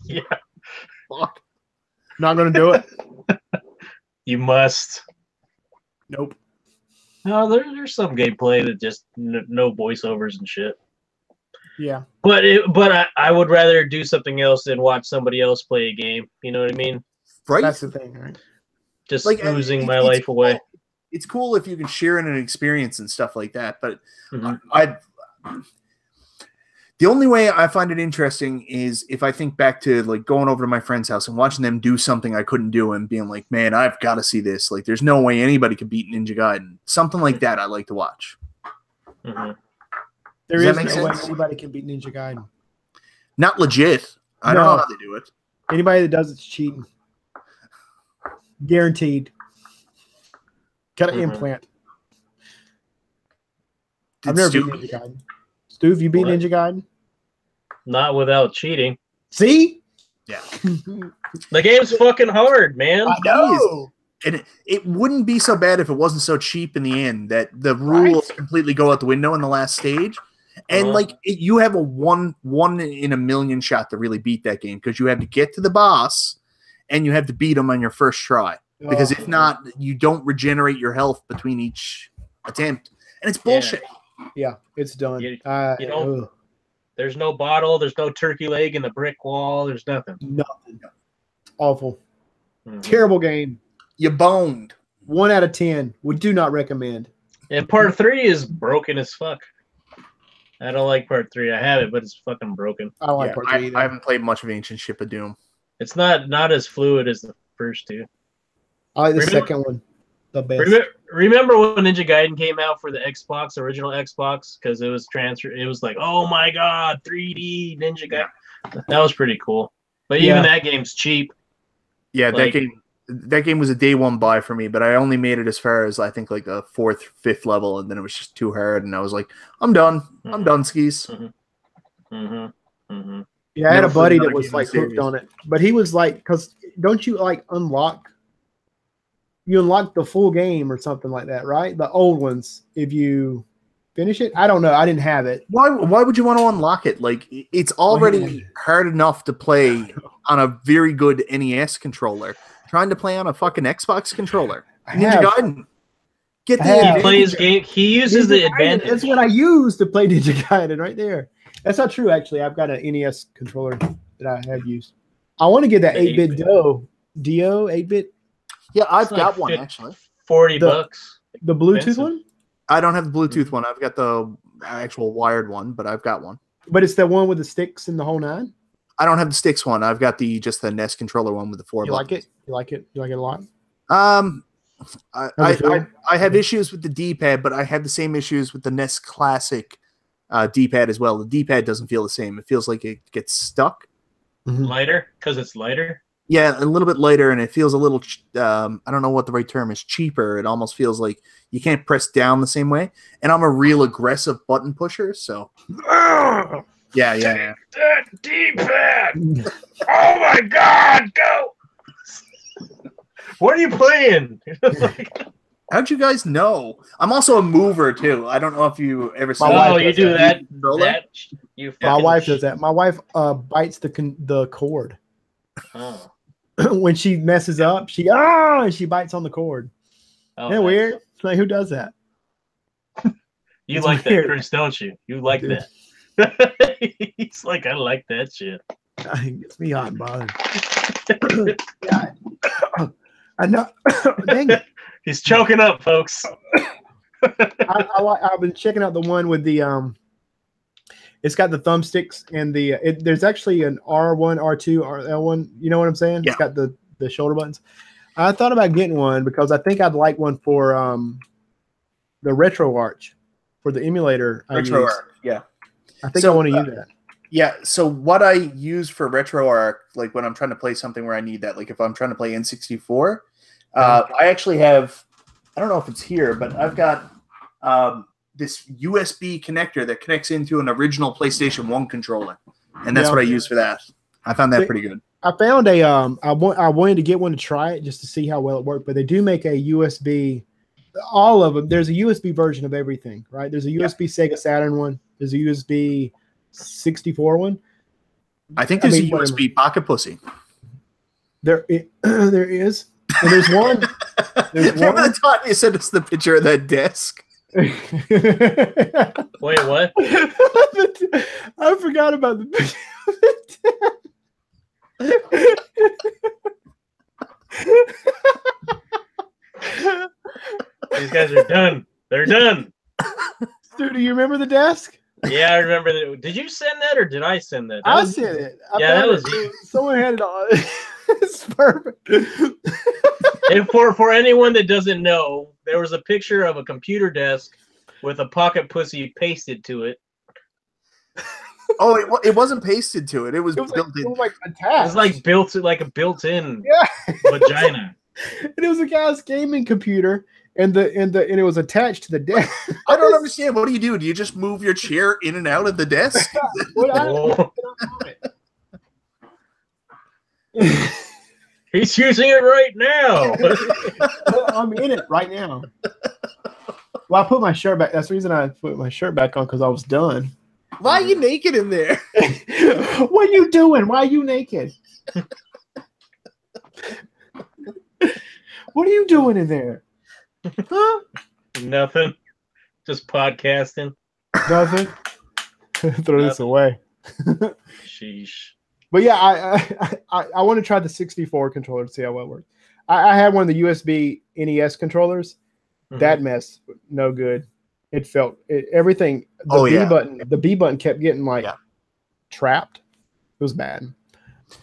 A: Yeah.
B: Fuck. Not gonna do it.
A: You must.
B: Nope.
A: No, there's some gameplay that just no voiceovers and shit.
B: Yeah.
A: But I would rather do something else than watch somebody else play a game. You know what I mean?
C: Right.
B: That's the thing, right?
A: Just
C: Like,
A: losing my life
C: cool.
A: away.
C: It's cool if you can share in an experience and stuff like that, but
A: Mhm.
C: the only way I find it interesting is if I think back to like going over to my friend's house and watching them do something I couldn't do and being like, man, I've got to see this. Like, there's no way anybody could beat Ninja Gaiden. Something like that I like to watch.
A: Mhm.
B: There
C: Does
B: is
C: that make
B: no way
C: sense?
B: anybody can beat Ninja Gaiden.
C: Not legit. I don't know how they do it.
B: Anybody that does it's cheating. Guaranteed. Got an
A: Mhm.
B: implant.
C: Did
B: I've never
C: Stu-
B: beat Ninja Gaiden. Stu, you beat
A: What?
B: Ninja Gaiden?
A: Not without cheating.
B: See?
C: Yeah.
A: The game's fucking hard, man.
B: I know.
C: And it wouldn't be so bad if it wasn't so cheap in the end that the rules completely go out the window in the last stage. And like you have a one in a million shot to really beat that game, because you have to get to the boss and you have to beat him on your first try. Because if not, you don't regenerate your health between each attempt. And it's bullshit.
B: Yeah, it's done.
A: You don't.
B: Ugh.
A: There's no bottle. There's no turkey leg in the brick wall. There's nothing.
B: Nothing. Awful.
A: Mhm.
B: Terrible game.
C: You boned.
B: 1 out of 10. We do not recommend.
A: And part 3 is broken as fuck. I don't like part 3. I have it, but it's fucking broken.
B: I don't like
C: Yeah,
B: part 3 either.
C: I haven't played much of Ancient Ship of Doom.
A: It's not as fluid as the first 2.
B: I like the
A: Remember-
B: second one the best.
A: Remember when Ninja Gaiden came out for the Xbox, original Xbox, because it was transferred. It was like, oh my god, 3D Ninja Gaiden. That was pretty cool. But even that game's cheap.
C: Yeah,
A: Like-
C: that game was a day one buy for me, but I only made it as far as I think like the 4th, 5th level, and then it was just too hard, and I was like, I'm done. I'm done, skis.
A: Mm-hmm.
B: Yeah, I had a
C: Never
B: buddy
C: played
B: that
C: another
B: was
C: game in
B: like
C: the
B: hooked
C: series.
B: on it, but he was like, because don't you like unlock? You unlock the full game or something like that, right? The old ones, if you finish it. I don't know. I didn't have it.
C: Why would you want to unlock it? Like, it's already hard enough to play on a very good NES controller. Trying to play on a fucking Xbox controller. Ninja Gaiden. Get the
B: I have.
A: He
C: advantage.
A: plays game. He uses the advantage.
B: That's what I use to play Ninja Gaiden right there. That's not true, actually. I've got an NES controller that I have used. I want to get that
A: The
B: 8-bit
A: 8-bit.
B: Dio 8-bit,
C: Yeah, I've
A: It's like
C: got one
A: 50
C: actually.
A: $40.
B: the Bluetooth
A: Expensive.
B: one.
C: I don't have the Bluetooth one. I've got the actual wired one, but I've got one.
B: But it's the one with the sticks and the whole nine.
C: I don't have the sticks one. I've got just the NES controller one with the 4
B: You like
C: buttons.
B: it? You like it? You like it a lot?
C: I have issues with the D-pad, but I have the same issues with the NES Classic D-pad as well. The D-pad doesn't feel the same. It feels like it gets stuck.
A: Lighter, because it's lighter.
C: Yeah, a little bit lighter, and it feels a little, I don't know what the right term is, cheaper. It almost feels like you can't press down the same way. And I'm a real aggressive button pusher, so. Yeah.
A: That D-pad. Oh my God, go! What are you playing?
C: How'd you guys know? I'm also a mover, too. I don't know if you ever saw
B: My
A: Oh,
B: wife
A: you
B: does
A: do that?
C: Controller?
A: That you
B: My
A: fucking
B: wife does that. My wife bites the cord
A: Oh.
B: when she messes up. She bites on the cord.
A: Oh,
B: Isn't that weird? It's like, who does that?
A: You
B: It's
A: like
B: weird.
A: that, Chris, don't you? You like
B: Dude.
A: that. He's like, I like that shit.
B: It gets me hot and bothered. God. I know. Dang it.
A: He's choking up, folks.
B: I've been checking out the one with the it's got the thumbsticks and there's actually an R1, R2, L1. You know what I'm saying?
C: Yeah.
B: It's got the shoulder buttons. I thought about getting one because I think I'd like one for the RetroArch for the emulator.
C: RetroArch, yeah.
B: I think I want to use that.
C: Yeah, so what I use for RetroArch, like when I'm trying to play something where I need that, like if I'm trying to play N64, I actually have, I don't know if it's here, but I've got this USB connector that connects into an original PlayStation 1 controller, and that's what I use for that. I found that pretty good.
B: I found I wanted to get one to try it just to see how well it worked, but they do make a USB. All of them. There's a USB version of everything, right? There's a USB Sega Saturn one. There's a USB 64 one.
C: I think there's a USB Pocket Pussy.
B: There is. And there's one.
C: Remember the time you sent us the picture of that desk?
A: Wait, what?
B: I forgot about the picture.
A: These guys are done. They're done.
B: Dude, do you remember the desk?
A: Yeah, I remember that. Did you send that or did I send that?
B: I sent it.
A: That was you.
B: Someone had it on. It's perfect.
A: And for anyone that doesn't know, there was a picture of a computer desk with a pocket pussy pasted to it.
C: Oh, it wasn't pasted to it. It was built in.
B: It was like attached.
A: It was like built-in
B: Yeah.
A: vagina.
B: And it was a guy's gaming computer, and it was attached to the desk.
C: I don't understand. What do? Do you just move your chair in and out of the desk?
A: He's using it right now.
B: I'm in it right now. Well, I put my shirt back. That's the reason I put my shirt back on, because I was done.
C: Why are you naked in there?
B: What are you doing? Why are you naked? What are you doing in there? Huh?
A: Nothing. Just podcasting.
B: Nothing. Throw this away.
A: Sheesh.
B: But yeah, I want to try the 64 controller to see how well it works. I had one of the USB NES controllers. Mm-hmm. That mess, no good. It felt everything. The B button kept getting trapped. It was bad.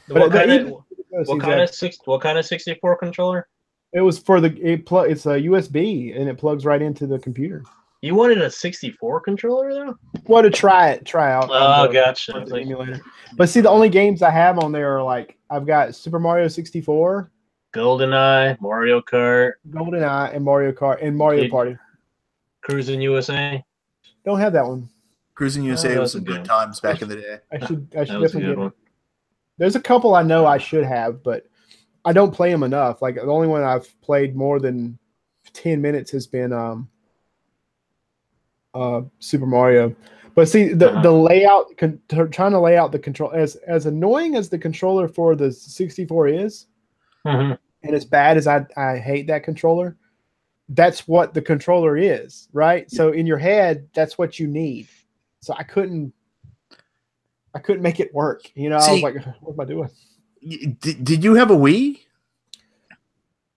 A: What kind of 64 controller?
B: It was for it's a USB and it plugs right into the computer.
A: You wanted a 64 controller though?
B: Well, to try out.
A: Oh, gotcha.
B: Emulator. But see, the only games I have on there are I've got Super Mario 64,
A: GoldenEye, Mario Kart,
B: and Mario Kart and Mario Party.
A: Cruising USA.
B: Don't have that one.
C: Cruising USA was some good times back in the day.
B: I should definitely get one. There's a couple I know I should have, but I don't play them enough. Like the only one I've played more than 10 minutes has been Super Mario. But see, the layout, trying to lay out the control, as annoying as the controller for the 64 is, and as bad as I hate that controller, that's what the controller is, right? So in your head, that's what you need. So I couldn't make it work. You know, I was like, what am I doing?
C: Did you have a Wii?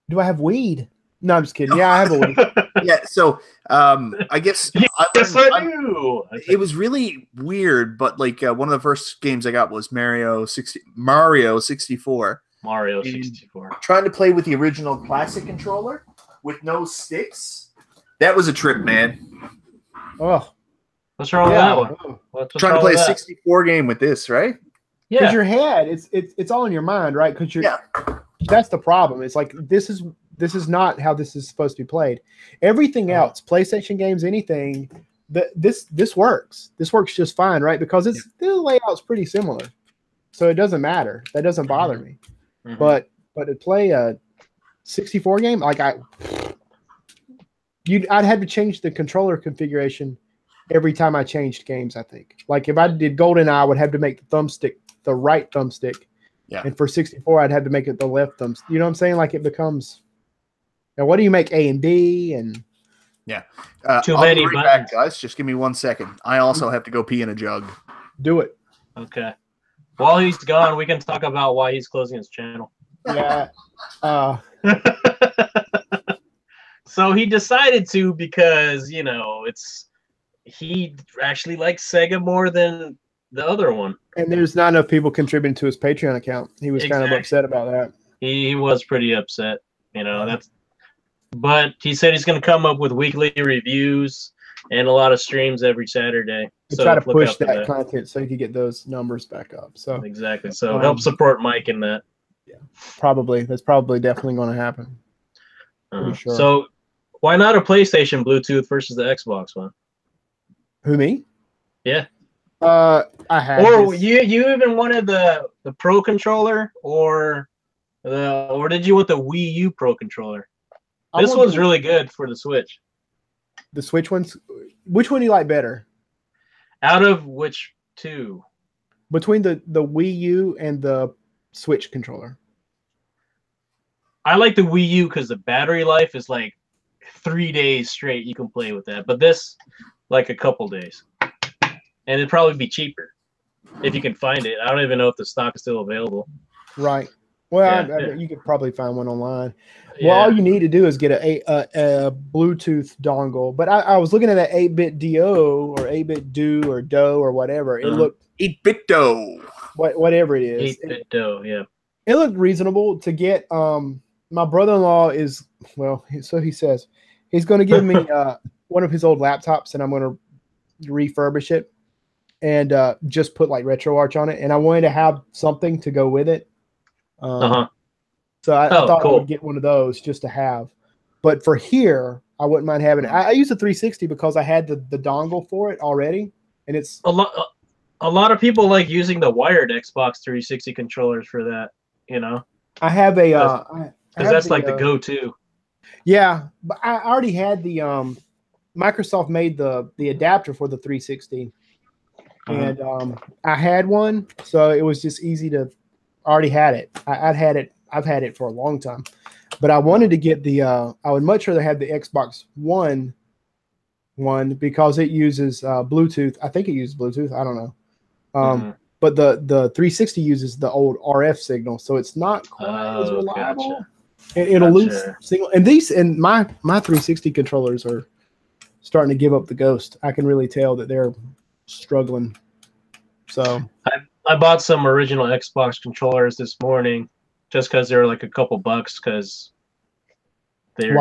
B: Do I have weed? No, I'm just kidding. Yeah, I have a Wii.
C: Yeah, so I guess
A: yes, I do.
C: It was really weird, but one of the first games I got was Mario 64.
A: Mario 64.
C: Trying to play with the original classic controller with no sticks. That was a trip, man.
A: Oh. What's wrong with that one? What's
C: trying to play a 64 game with this, right?
B: Yeah. Because your head, it's all in your mind, right? Because that's the problem. It's like this is not how this is supposed to be played. Everything else, PlayStation games, anything, this works. This works just fine, right? Because the layout's pretty similar, so it doesn't matter. That doesn't bother me. Mm-hmm. But to play a 64 game, I'd have to change the controller configuration every time I changed games. I think, like if I did GoldenEye, I would have to make the right thumbstick. Yeah. And for 64, I'd have to make it the left thumbstick. You know what I'm saying? Like it becomes. Now, what do you make A and B and?
C: Yeah.
A: Too many buttons.
C: Back, guys. Just give me 1 second. I also have to go pee in a jug.
B: Do it.
A: Okay. While he's gone, we can talk about why he's closing his channel.
B: Yeah.
A: So he decided to because, he actually likes Sega more than the other one.
B: And there's not enough people contributing to his Patreon account. He was kind of upset about that.
A: He was pretty upset. But he said he's going to come up with weekly reviews and a lot of streams every Saturday.
B: So try to push that content so you can get those numbers back up. So
A: exactly. So help support Mike in that.
B: Yeah, probably. That's probably definitely going to happen. Pretty sure.
A: So why not a PlayStation Bluetooth versus the Xbox one?
B: Who, me?
A: Yeah.
B: I had.
A: Or you even wanted the Pro controller, or did you want the Wii U Pro controller? This one's really good for the Switch.
B: The Switch ones. Which one do you like better?
A: Out of which two?
B: Between the Wii U and the Switch controller.
A: I like the Wii U because the battery life is like 3 days straight. You can play with that, but this like a couple days, and it'd probably be cheaper if you can find it. I don't even know if the stock is still available.
B: Right. Well, yeah, you could probably find one online. Well, all you need to do is get a Bluetooth dongle. But I was looking at that 8-bit Do or 8-bit Do or Do or whatever. It looked
C: 8-bit Do.
B: Whatever it is.
A: 8-bit Do, yeah.
B: It looked reasonable to get. My brother-in-law is, well, so he says, he's going to give me one of his old laptops, and I'm going to refurbish it and just put like RetroArch on it. And I wanted to have something to go with it. So I thought I would get one of those just to have. But for here, I wouldn't mind having it. I use the 360 because I had the dongle for it already, and it's
A: a lot of people like using the wired Xbox 360 controllers for that.
B: I have a
A: because that's like the go-to.
B: Yeah, but I already had the Microsoft made the adapter for the 360, and I had one, so it was just easy to. Already had it. I've had it for a long time, but I wanted to get the. I would much rather have the Xbox One because it uses Bluetooth. I think it uses Bluetooth. I don't know. But the 360 uses the old RF signal, so it's not quite as reliable.
A: Gotcha.
B: It'll lose signal. And my 360 controllers are starting to give up the ghost. I can really tell that they're struggling. So
A: I bought some original Xbox controllers this morning just because they're like a couple bucks because they're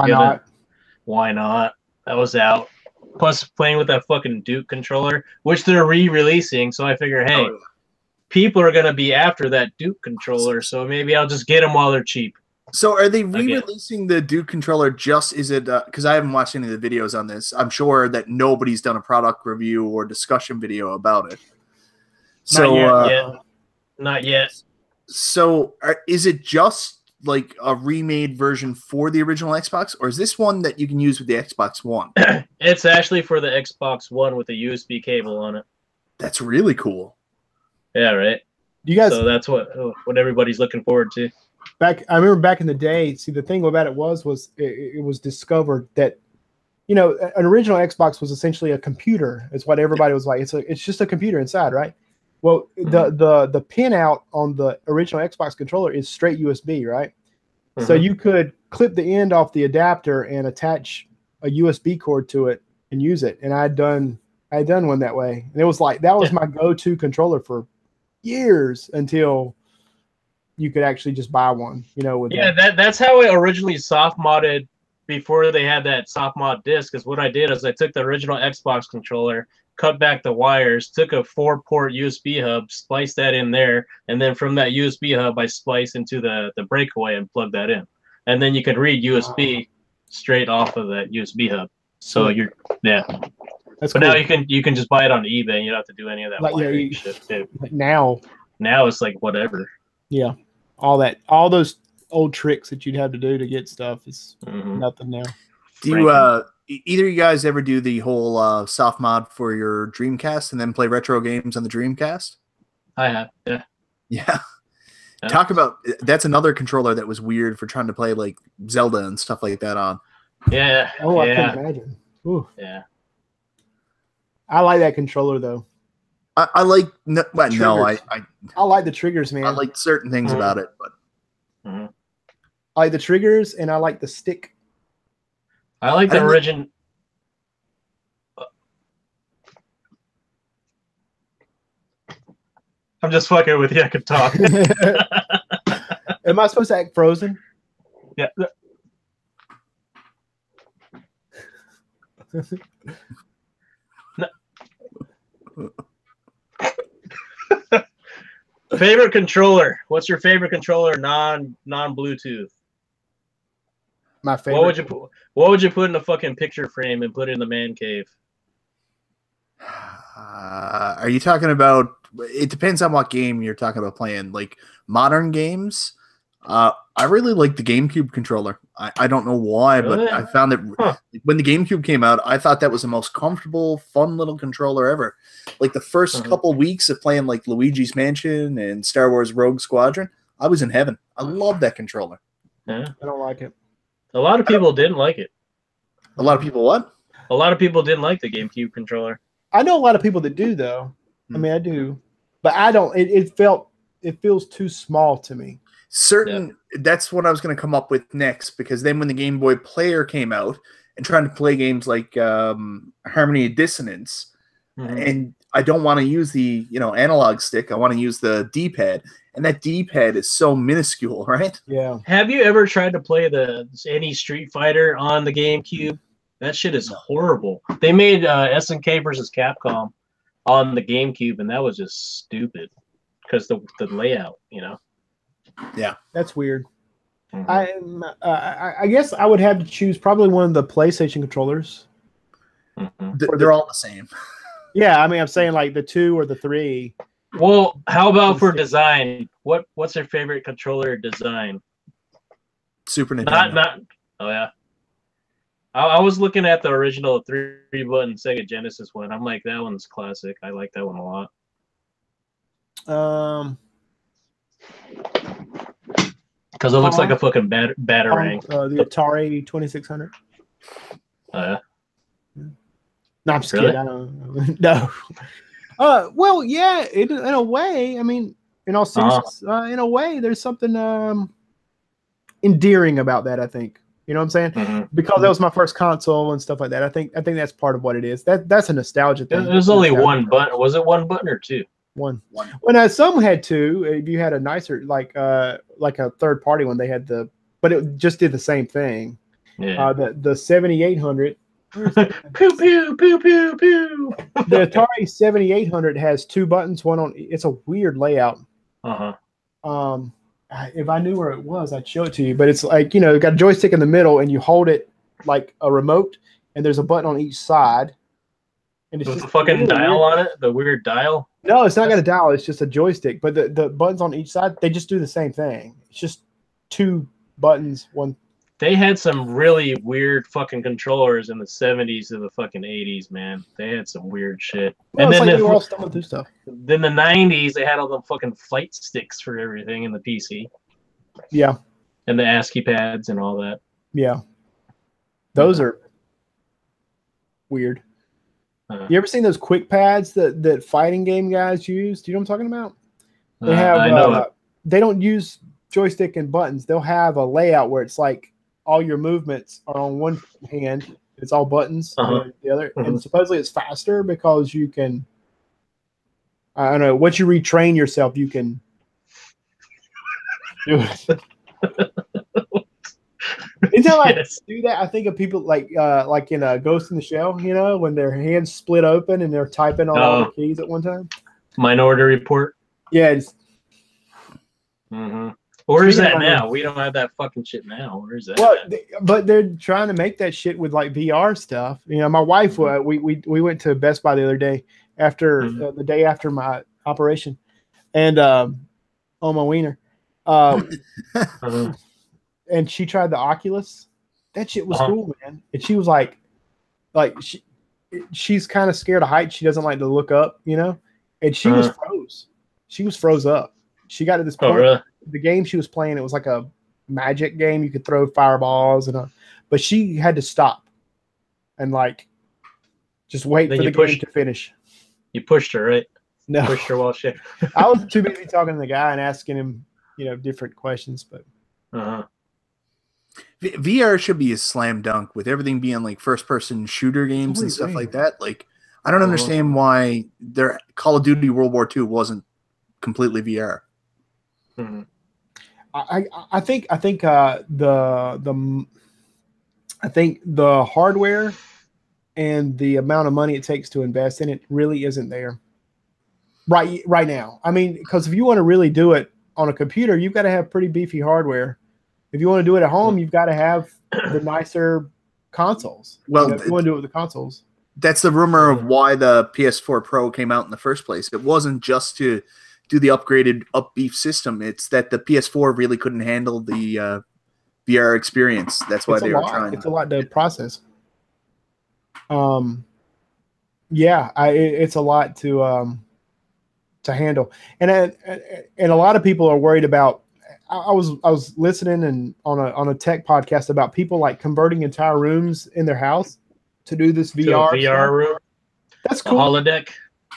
A: why not? That was out. Plus playing with that fucking Duke controller, which they're re-releasing, so I figure, hey, people are gonna be after that Duke controller, so maybe I'll just get them while they're cheap.
C: So are they re-releasing the Duke controller? Is it because I haven't watched any of the videos on this? I'm sure that nobody's done a product review or discussion video about it. So
A: not yet.
C: So is it just like a remade version for the original Xbox, or is this one that you can use with the Xbox One?
A: It's actually for the Xbox One with a USB cable on it.
C: That's really cool.
A: Yeah, right.
B: You guys.
A: So that's what everybody's looking forward to.
B: I remember back in the day. See, the thing about it was it was discovered that an original Xbox was essentially a computer. It's what everybody was like. It's just a computer inside, right? Well, the pin out on the original Xbox controller is straight USB, right? So you could clip the end off the adapter and attach a USB cord to it and use it. And I had done one that way, and it was like that was my go-to controller for years until you could actually just buy one.
A: That's how it originally soft modded before they had that soft mod disc. Is what I did is I took the original Xbox controller, cut back the wires, took a 4-port USB hub, spliced that in there, and then from that USB hub, I spliced into the breakaway and plugged that in. And then you could read USB straight off of that USB hub. So That's cool. Now you can just buy it on eBay and you don't have to do any of that wiring shit too.
B: Now
A: it's like whatever.
B: Yeah. All those old tricks that you'd have to do to get stuff is nothing now.
C: Do you either of you guys ever do the whole soft mod for your Dreamcast and then play retro games on the Dreamcast?
A: I have, yeah.
C: Yeah. Talk about that's another controller that was weird for trying to play like Zelda and stuff like that on.
A: Yeah.
B: Oh, I can imagine. Ooh.
A: Yeah.
B: I like that controller though.
C: I like
B: I like the triggers, man.
C: I like certain things about it, but
B: I like the triggers and I like the stick.
A: I like the origin. I'm just fucking with you. I could talk.
B: Am I supposed to act frozen?
A: Yeah. Favorite controller? What's your favorite controller? Non-Bluetooth.
B: My favorite.
A: What would you put in a fucking picture frame and put it in the man cave?
C: Are you talking about? It depends on what game you're talking about playing. Like modern games, I really like the GameCube controller. I don't know why,
A: Really?
C: but I found that when the GameCube came out, I thought that was the most comfortable, fun little controller ever. Like the first couple weeks of playing like Luigi's Mansion and Star Wars Rogue Squadron, I was in heaven. I love that controller.
A: Yeah.
B: I don't like it.
A: A lot of people didn't like it.
C: A lot of people what?
A: A lot of people didn't like the GameCube controller.
B: I know a lot of people that do, though. I mean, I do, but I don't. It feels too small to me.
C: That's what I was going to come up with next, because then when the Game Boy Player came out and trying to play games like Harmony of Dissonance, and I don't want to use the analog stick. I want to use the D-pad, and that D-pad is so minuscule, right?
B: Yeah.
A: Have you ever tried to play any Street Fighter on the GameCube? That shit is horrible. They made SNK versus Capcom on the GameCube, and that was just stupid because the layout,
C: Yeah,
B: that's weird. I guess I would have to choose probably one of the PlayStation controllers.
C: They're all the same.
B: Yeah, I mean, I'm saying like the 2 or the 3.
A: Well, how about for design? What's your favorite controller design?
C: Super Nintendo.
A: Oh yeah. I was looking at the original 3-button Sega Genesis one. I'm like, that one's classic. I like that one a lot. Because it looks like a fucking batarang.
B: The Atari 2600.
A: Yeah.
B: No, I'm just kidding. I don't know. No. Well, yeah, in a way. I mean, in all seriousness, in a way, there's something endearing about that, I think. You know what I'm saying? Because that was my first console and stuff like that. I think that's part of what it is. That's a nostalgia thing.
A: There's only one button. Was it one button or two?
B: One. When some had two, if you had a nicer like a third party one, they had but it just did the same thing.
A: Yeah.
B: The 7800.
A: Pew pew pew pew pew.
B: The Atari 7800 has 2 buttons. One on. It's a weird layout. If I knew where it was, I'd show it to you. But it's like, you've got a joystick in the middle, and you hold it like a remote, and there's a button on each side. And it's
A: just
B: a
A: fucking dial on it. The weird dial.
B: No, it's not got a dial. It's just a joystick. But the buttons on each side, they just do the same thing. It's just 2 buttons. One.
A: They had some really weird fucking controllers in the 70s to the fucking 80s, man. They had some weird shit.
B: Well,
A: and then
B: they were all stumbling through stuff.
A: Then the 90s, they had all the fucking flight sticks for everything in the PC.
B: Yeah.
A: And the ASCII pads and all that.
B: Yeah. Those are weird. You ever seen those quick pads that fighting game guys use? Do you know what I'm talking about? They have.
A: I know
B: they don't use joystick and buttons. They'll have a layout where it's like all your movements are on one hand. It's all buttons. And the other, and supposedly it's faster because you can. I don't know. Once you retrain yourself, you can do it. Anytime I do that, I think of people like in a Ghost in the Shell, when their hands split open and they're typing on all the keys at one time.
A: Minority Report.
B: Yeah.
A: Where is that now? We don't have that fucking shit now. Where is that?
B: Well, but they're trying to make that shit with like VR stuff. My wife, we went to Best Buy the other day after the day after my operation, and on my wiener, and she tried the Oculus. That shit was cool, man. And she was like she's kind of scared of heights. She doesn't like to look up, and she was froze. She was froze up. She got to this point.
A: Really?
B: The game she was playing, it was like a magic game. You could throw fireballs but she had to stop and just wait for the game to finish.
A: You pushed her, right?
B: No,
A: pushed her while she.
B: I was too busy talking to the guy and asking him, different questions. But
C: VR should be a slam dunk with everything being like first person shooter games and stuff like that. Like, I don't understand why their Call of Duty World War II wasn't completely VR.
A: Mm-hmm.
B: I think the hardware and the amount of money it takes to invest in it really isn't there right now. I mean, because if you want to really do it on a computer, you've got to have pretty beefy hardware. If you want to do it at home, you've got to have the nicer consoles.
C: Well,
B: if you want to do it with the consoles.
C: That's the rumor of why the PS4 Pro came out in the first place. It wasn't just to do the upgraded up-beef system. It's that the PS4 really couldn't handle the VR experience. That's why they were trying.
B: It's a lot to process. Yeah, it's a lot to handle, and a lot of people are worried about. I was listening and on a tech podcast about people like converting entire rooms in their house to do this VR.
A: VR room.
B: That's cool.
A: A holodeck.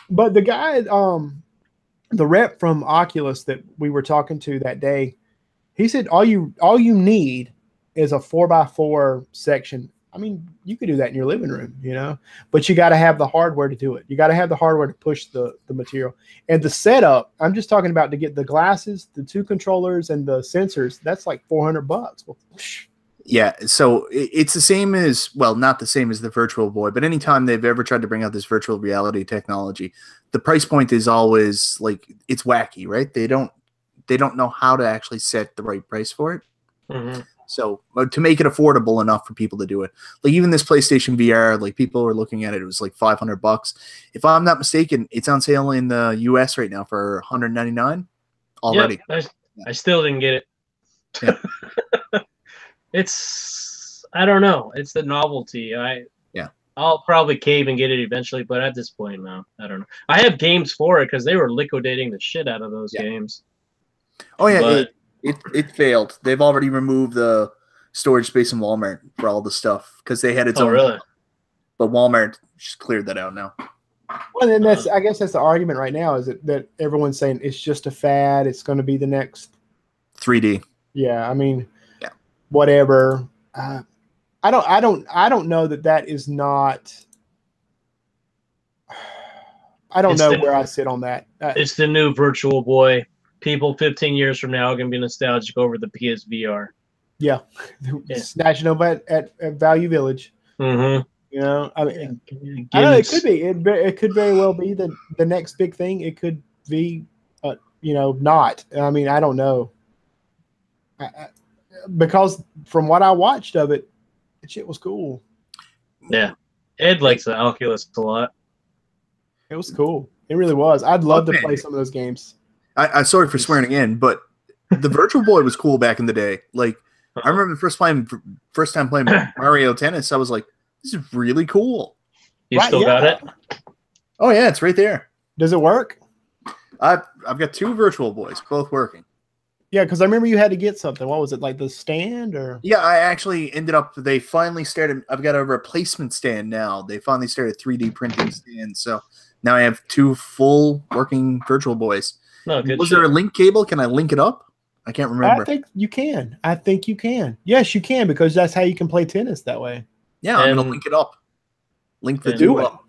B: But the guy, the rep from Oculus that we were talking to that day, he said all you need is a 4x4 section. I mean, you could do that in your living room, you know, but you got to have the hardware to do it. You got to have the hardware to push the material and the setup. I'm just talking about to get the glasses, the 2 controllers, and the sensors. That's like $400. Well,
C: yeah, so it's the same as, well, not the same as the Virtual Boy, but anytime they've ever tried to bring out this virtual reality technology, the price point is always like, it's wacky, right? They don't know how to actually set the right price for it.
A: Mm-hmm.
C: So to make it affordable enough for people to do it, like even this PlayStation VR, like people were looking at it, it was like $500. If I'm not mistaken, it's on sale in the US right now for $199 already.
A: Yep, I still didn't get it.
C: Yeah.
A: I don't know. It's the novelty. I'll probably cave and get it eventually, but at this point, no, I don't know. I have games for it because they were liquidating the shit out of those games.
C: Oh yeah,
A: but,
C: it failed. They've already removed the storage space in Walmart for all the stuff because they had its own.
A: Really?
C: But Walmart just cleared that out now.
B: Well, then I guess that's the argument right now is that everyone's saying it's just a fad. It's going to be the next
C: 3D.
B: Yeah, I mean, whatever. I don't know that is not. I don't know where I sit on that.
A: It's the new Virtual Boy. People 15 years from now are going to be nostalgic over the PSVR.
B: Yeah. Snatching up at Value Village.
A: Mm-hmm.
B: You know, I mean, I don't know, it could be. It could very well be the next big thing. It could be, not. I mean, I don't know. Because from what I watched of it, that shit was cool.
A: Yeah. Ed likes the Oculus a lot.
B: It was cool. It really was. I'd love to play some of those games.
C: I'm sorry for swearing again, but the Virtual Boy was cool back in the day. Like, I remember the first time playing Mario Tennis, I was like, this is really cool.
A: You still got it?
C: Oh, yeah, it's right there.
B: Does it work?
C: I've got 2 Virtual Boys, both working.
B: Yeah, because I remember you had to get something. What was it, like the stand or?
C: Yeah, I actually ended up, they finally started, I've got a replacement stand now. They finally started 3D printing stands. So now I have 2 full working Virtual Boys.
A: No, good
C: Was there a link cable? Can I link it up? I can't remember.
B: I think you can. Yes, you can, because that's how you can play tennis that way.
C: Yeah, I'm going to link it up. Link the 2 up.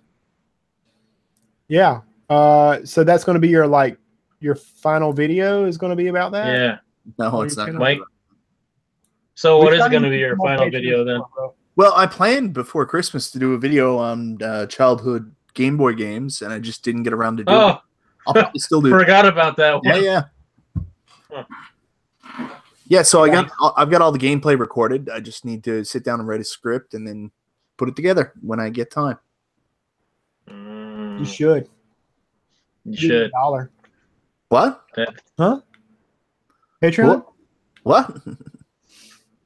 B: Yeah. So that's going to be your final video is going to be about that?
A: Yeah.
C: No, it's not.
A: Mike. So what is going to be your final video then?
C: Well, I planned before Christmas to do a video on childhood Game Boy games, and I just didn't get around to doing it. I'll probably still do.
A: Forgot about that one.
C: Yeah. Yeah, so I've got all the gameplay recorded. I just need to sit down and write a script and then put it together when I get time.
B: You should.
A: You should.
B: $1.
C: What?
B: Huh? Patreon?
C: What?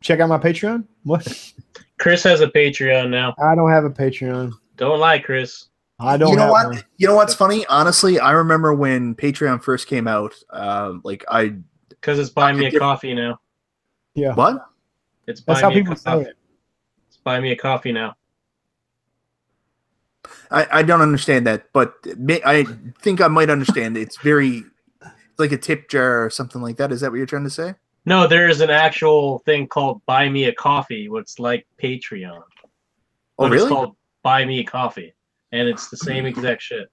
B: Check out my Patreon? What?
A: Chris has a Patreon now.
B: I don't have a Patreon.
A: Don't lie, Chris.
B: I don't.
C: You know what? One. You know what's funny? Honestly, I remember when Patreon first came out.
A: Because it's buying me a coffee now.
B: Yeah.
C: What?
A: It's buying
B: That's how
A: me
B: people
A: a
B: say
A: coffee.
B: it.
A: It's buying me a coffee now.
C: I don't understand that, but I think I might understand. It's like a tip jar or something like that. Is that what you're trying to say?
A: No, there is an actual thing called Buy Me a Coffee, what's like Patreon.
C: Oh,
A: But
C: really?
A: It's called Buy Me a Coffee, and it's the same exact shit.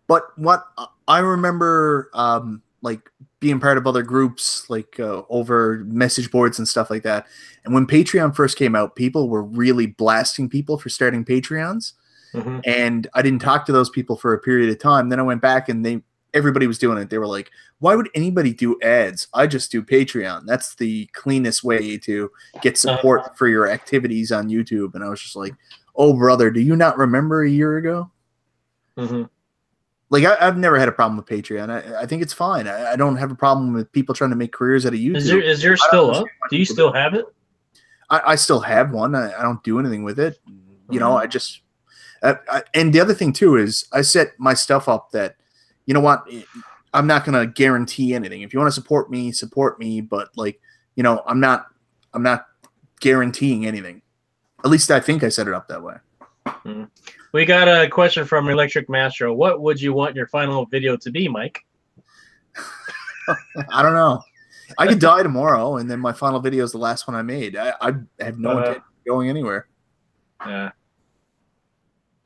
C: But what I remember, like being part of other groups, like over message boards and stuff like that. And when Patreon first came out, people were really blasting people for starting Patreons.
A: Mm-hmm.
C: And I didn't talk to those people for a period of time. Then I went back and everybody was doing it. They were like, why would anybody do ads? I just do Patreon. That's the cleanest way to get support for your activities on YouTube. And I was just like, oh, brother, do you not remember a year ago?
A: Mm-hmm.
C: Like, I've never had a problem with Patreon. I think it's fine. I don't have a problem with people trying to make careers out of YouTube.
A: Is yours still up? Do you still have it?
C: I still have one. I don't do anything with it. You know, I just... and the other thing, too, is I set my stuff up that, you know what, I'm not going to guarantee anything. If you want to support me. But, like, you know, I'm not guaranteeing anything. At least I think I set it up that way.
A: Mm-hmm. We got a question from Electric Master. What would you want your final video to be, Mike?
C: I don't know. I could die tomorrow, and then my final video is the last one I made. I have no intent of going anywhere.
A: Yeah.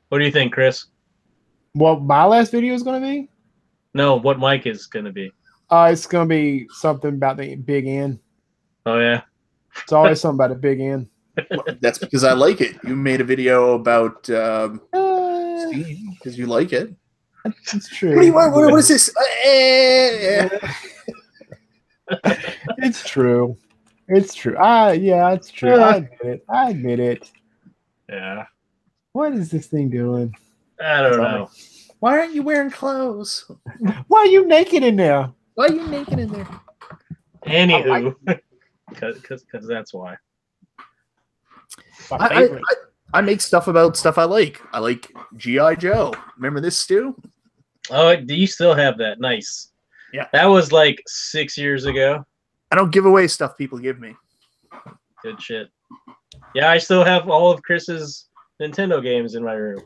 A: What do you think, Chris?
B: What my last video is going to be?
A: No, what Mike is going to be.
B: It's going to be something about the big N.
A: Oh, yeah?
B: It's always something about a big N.
C: Well, that's because I like it. You made a video about Steam because you like it.
B: It's true.
C: What do you want? What is this?
B: It's true. It's true. Yeah, it's true. I admit it.
A: Yeah.
B: What is this thing doing?
A: I don't know.
C: Why aren't you wearing clothes?
B: Why are you naked in there?
C: Why are you naked in there?
A: Anywho, because that's why.
C: I make stuff about stuff I like. I like G.I. Joe. Remember this, Stu?
A: Oh, do you still have that? Nice.
C: Yeah.
A: That was like 6 years ago.
C: I don't give away stuff people give me.
A: Good shit. Yeah, I still have all of Chris's Nintendo games in my room.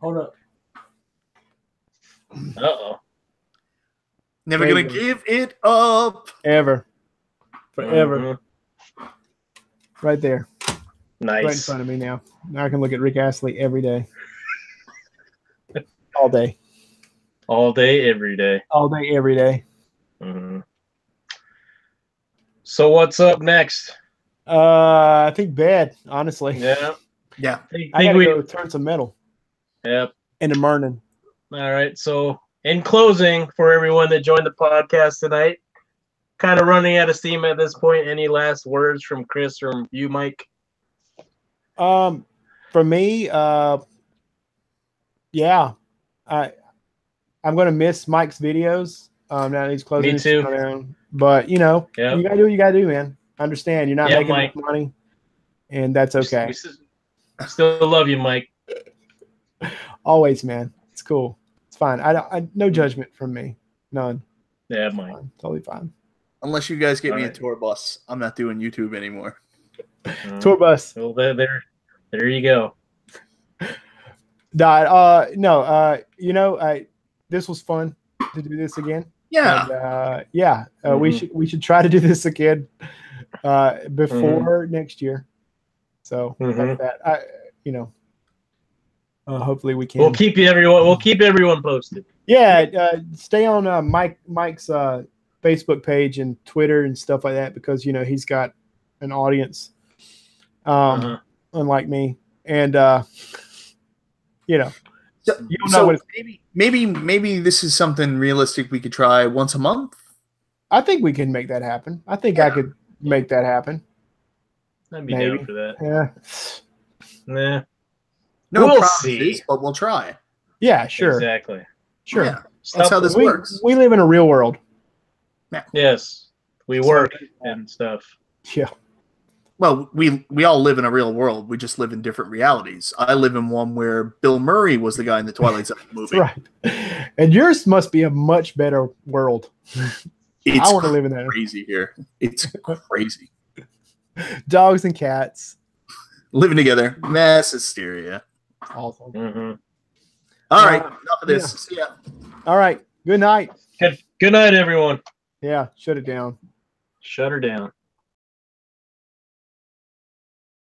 B: Hold up.
A: Uh-oh.
C: Never gonna give it up.
B: Ever. Forever.
A: Mm-hmm.
B: Right there.
A: Nice.
B: Right in front of me now. Now I can look at Rick Astley every day. All day.
A: All day, every day.
B: All day, every day.
A: Mm-hmm. So what's up next?
B: I think bed, honestly.
A: Yeah.
C: Yeah.
B: I gotta go turn some metal.
A: Yep.
B: In the morning.
A: All right. So in closing, for everyone that joined the podcast tonight, kind of running out of steam at this point. Any last words from Chris or you, Mike?
B: For me, yeah, I'm gonna miss Mike's videos. Now that he's closing.
A: Me too.
B: Down. But you know,
A: yep.
B: You gotta do what you gotta do, man. Understand you're not making
A: Mike.
B: enough money, and that's okay.
A: I still love you, Mike.
B: Always, man. It's cool. It's fine. I no judgment from me. None.
A: Yeah, Mike.
B: Fine. Totally fine.
C: Unless you guys get
A: All
C: me
A: right.
C: a tour bus, I'm not doing YouTube anymore.
B: Tour bus.
A: Well, there you go.
B: No. You know, this was fun to do this again.
C: Yeah.
B: And, we should try to do this again before next year. So like that, hopefully we can.
A: We'll keep everyone posted.
B: Yeah, stay on Mike's Facebook page and Twitter and stuff like that because he's got an audience, unlike me, and you don't know what
C: maybe this is something realistic we could try once a month.
B: I think we can make that happen. I think I could make that happen.
A: I'd be down for that.
B: Yeah.
A: Nah.
C: No
A: We'll
C: promises,
A: see.
C: but we'll try.
B: Yeah, sure.
A: Exactly.
B: Sure.
C: Yeah. That's how this works.
B: We live in a real world.
A: Yes. We work and stuff.
B: Yeah.
C: Well, we all live in a real world. We just live in different realities. I live in one where Bill Murray was the guy in the Twilight Zone movie.
B: Right. And yours must be a much better world.
C: It's
B: I want to live in that.
C: Crazy here. It's crazy.
B: Dogs and cats.
C: Living together. Mass hysteria.
B: Awesome.
A: Mm-hmm.
C: All right. Enough of this.
B: Yeah.
C: See ya.
B: All right. Good night.
A: Good night, everyone.
B: Yeah. Shut it down.
A: Shut her down.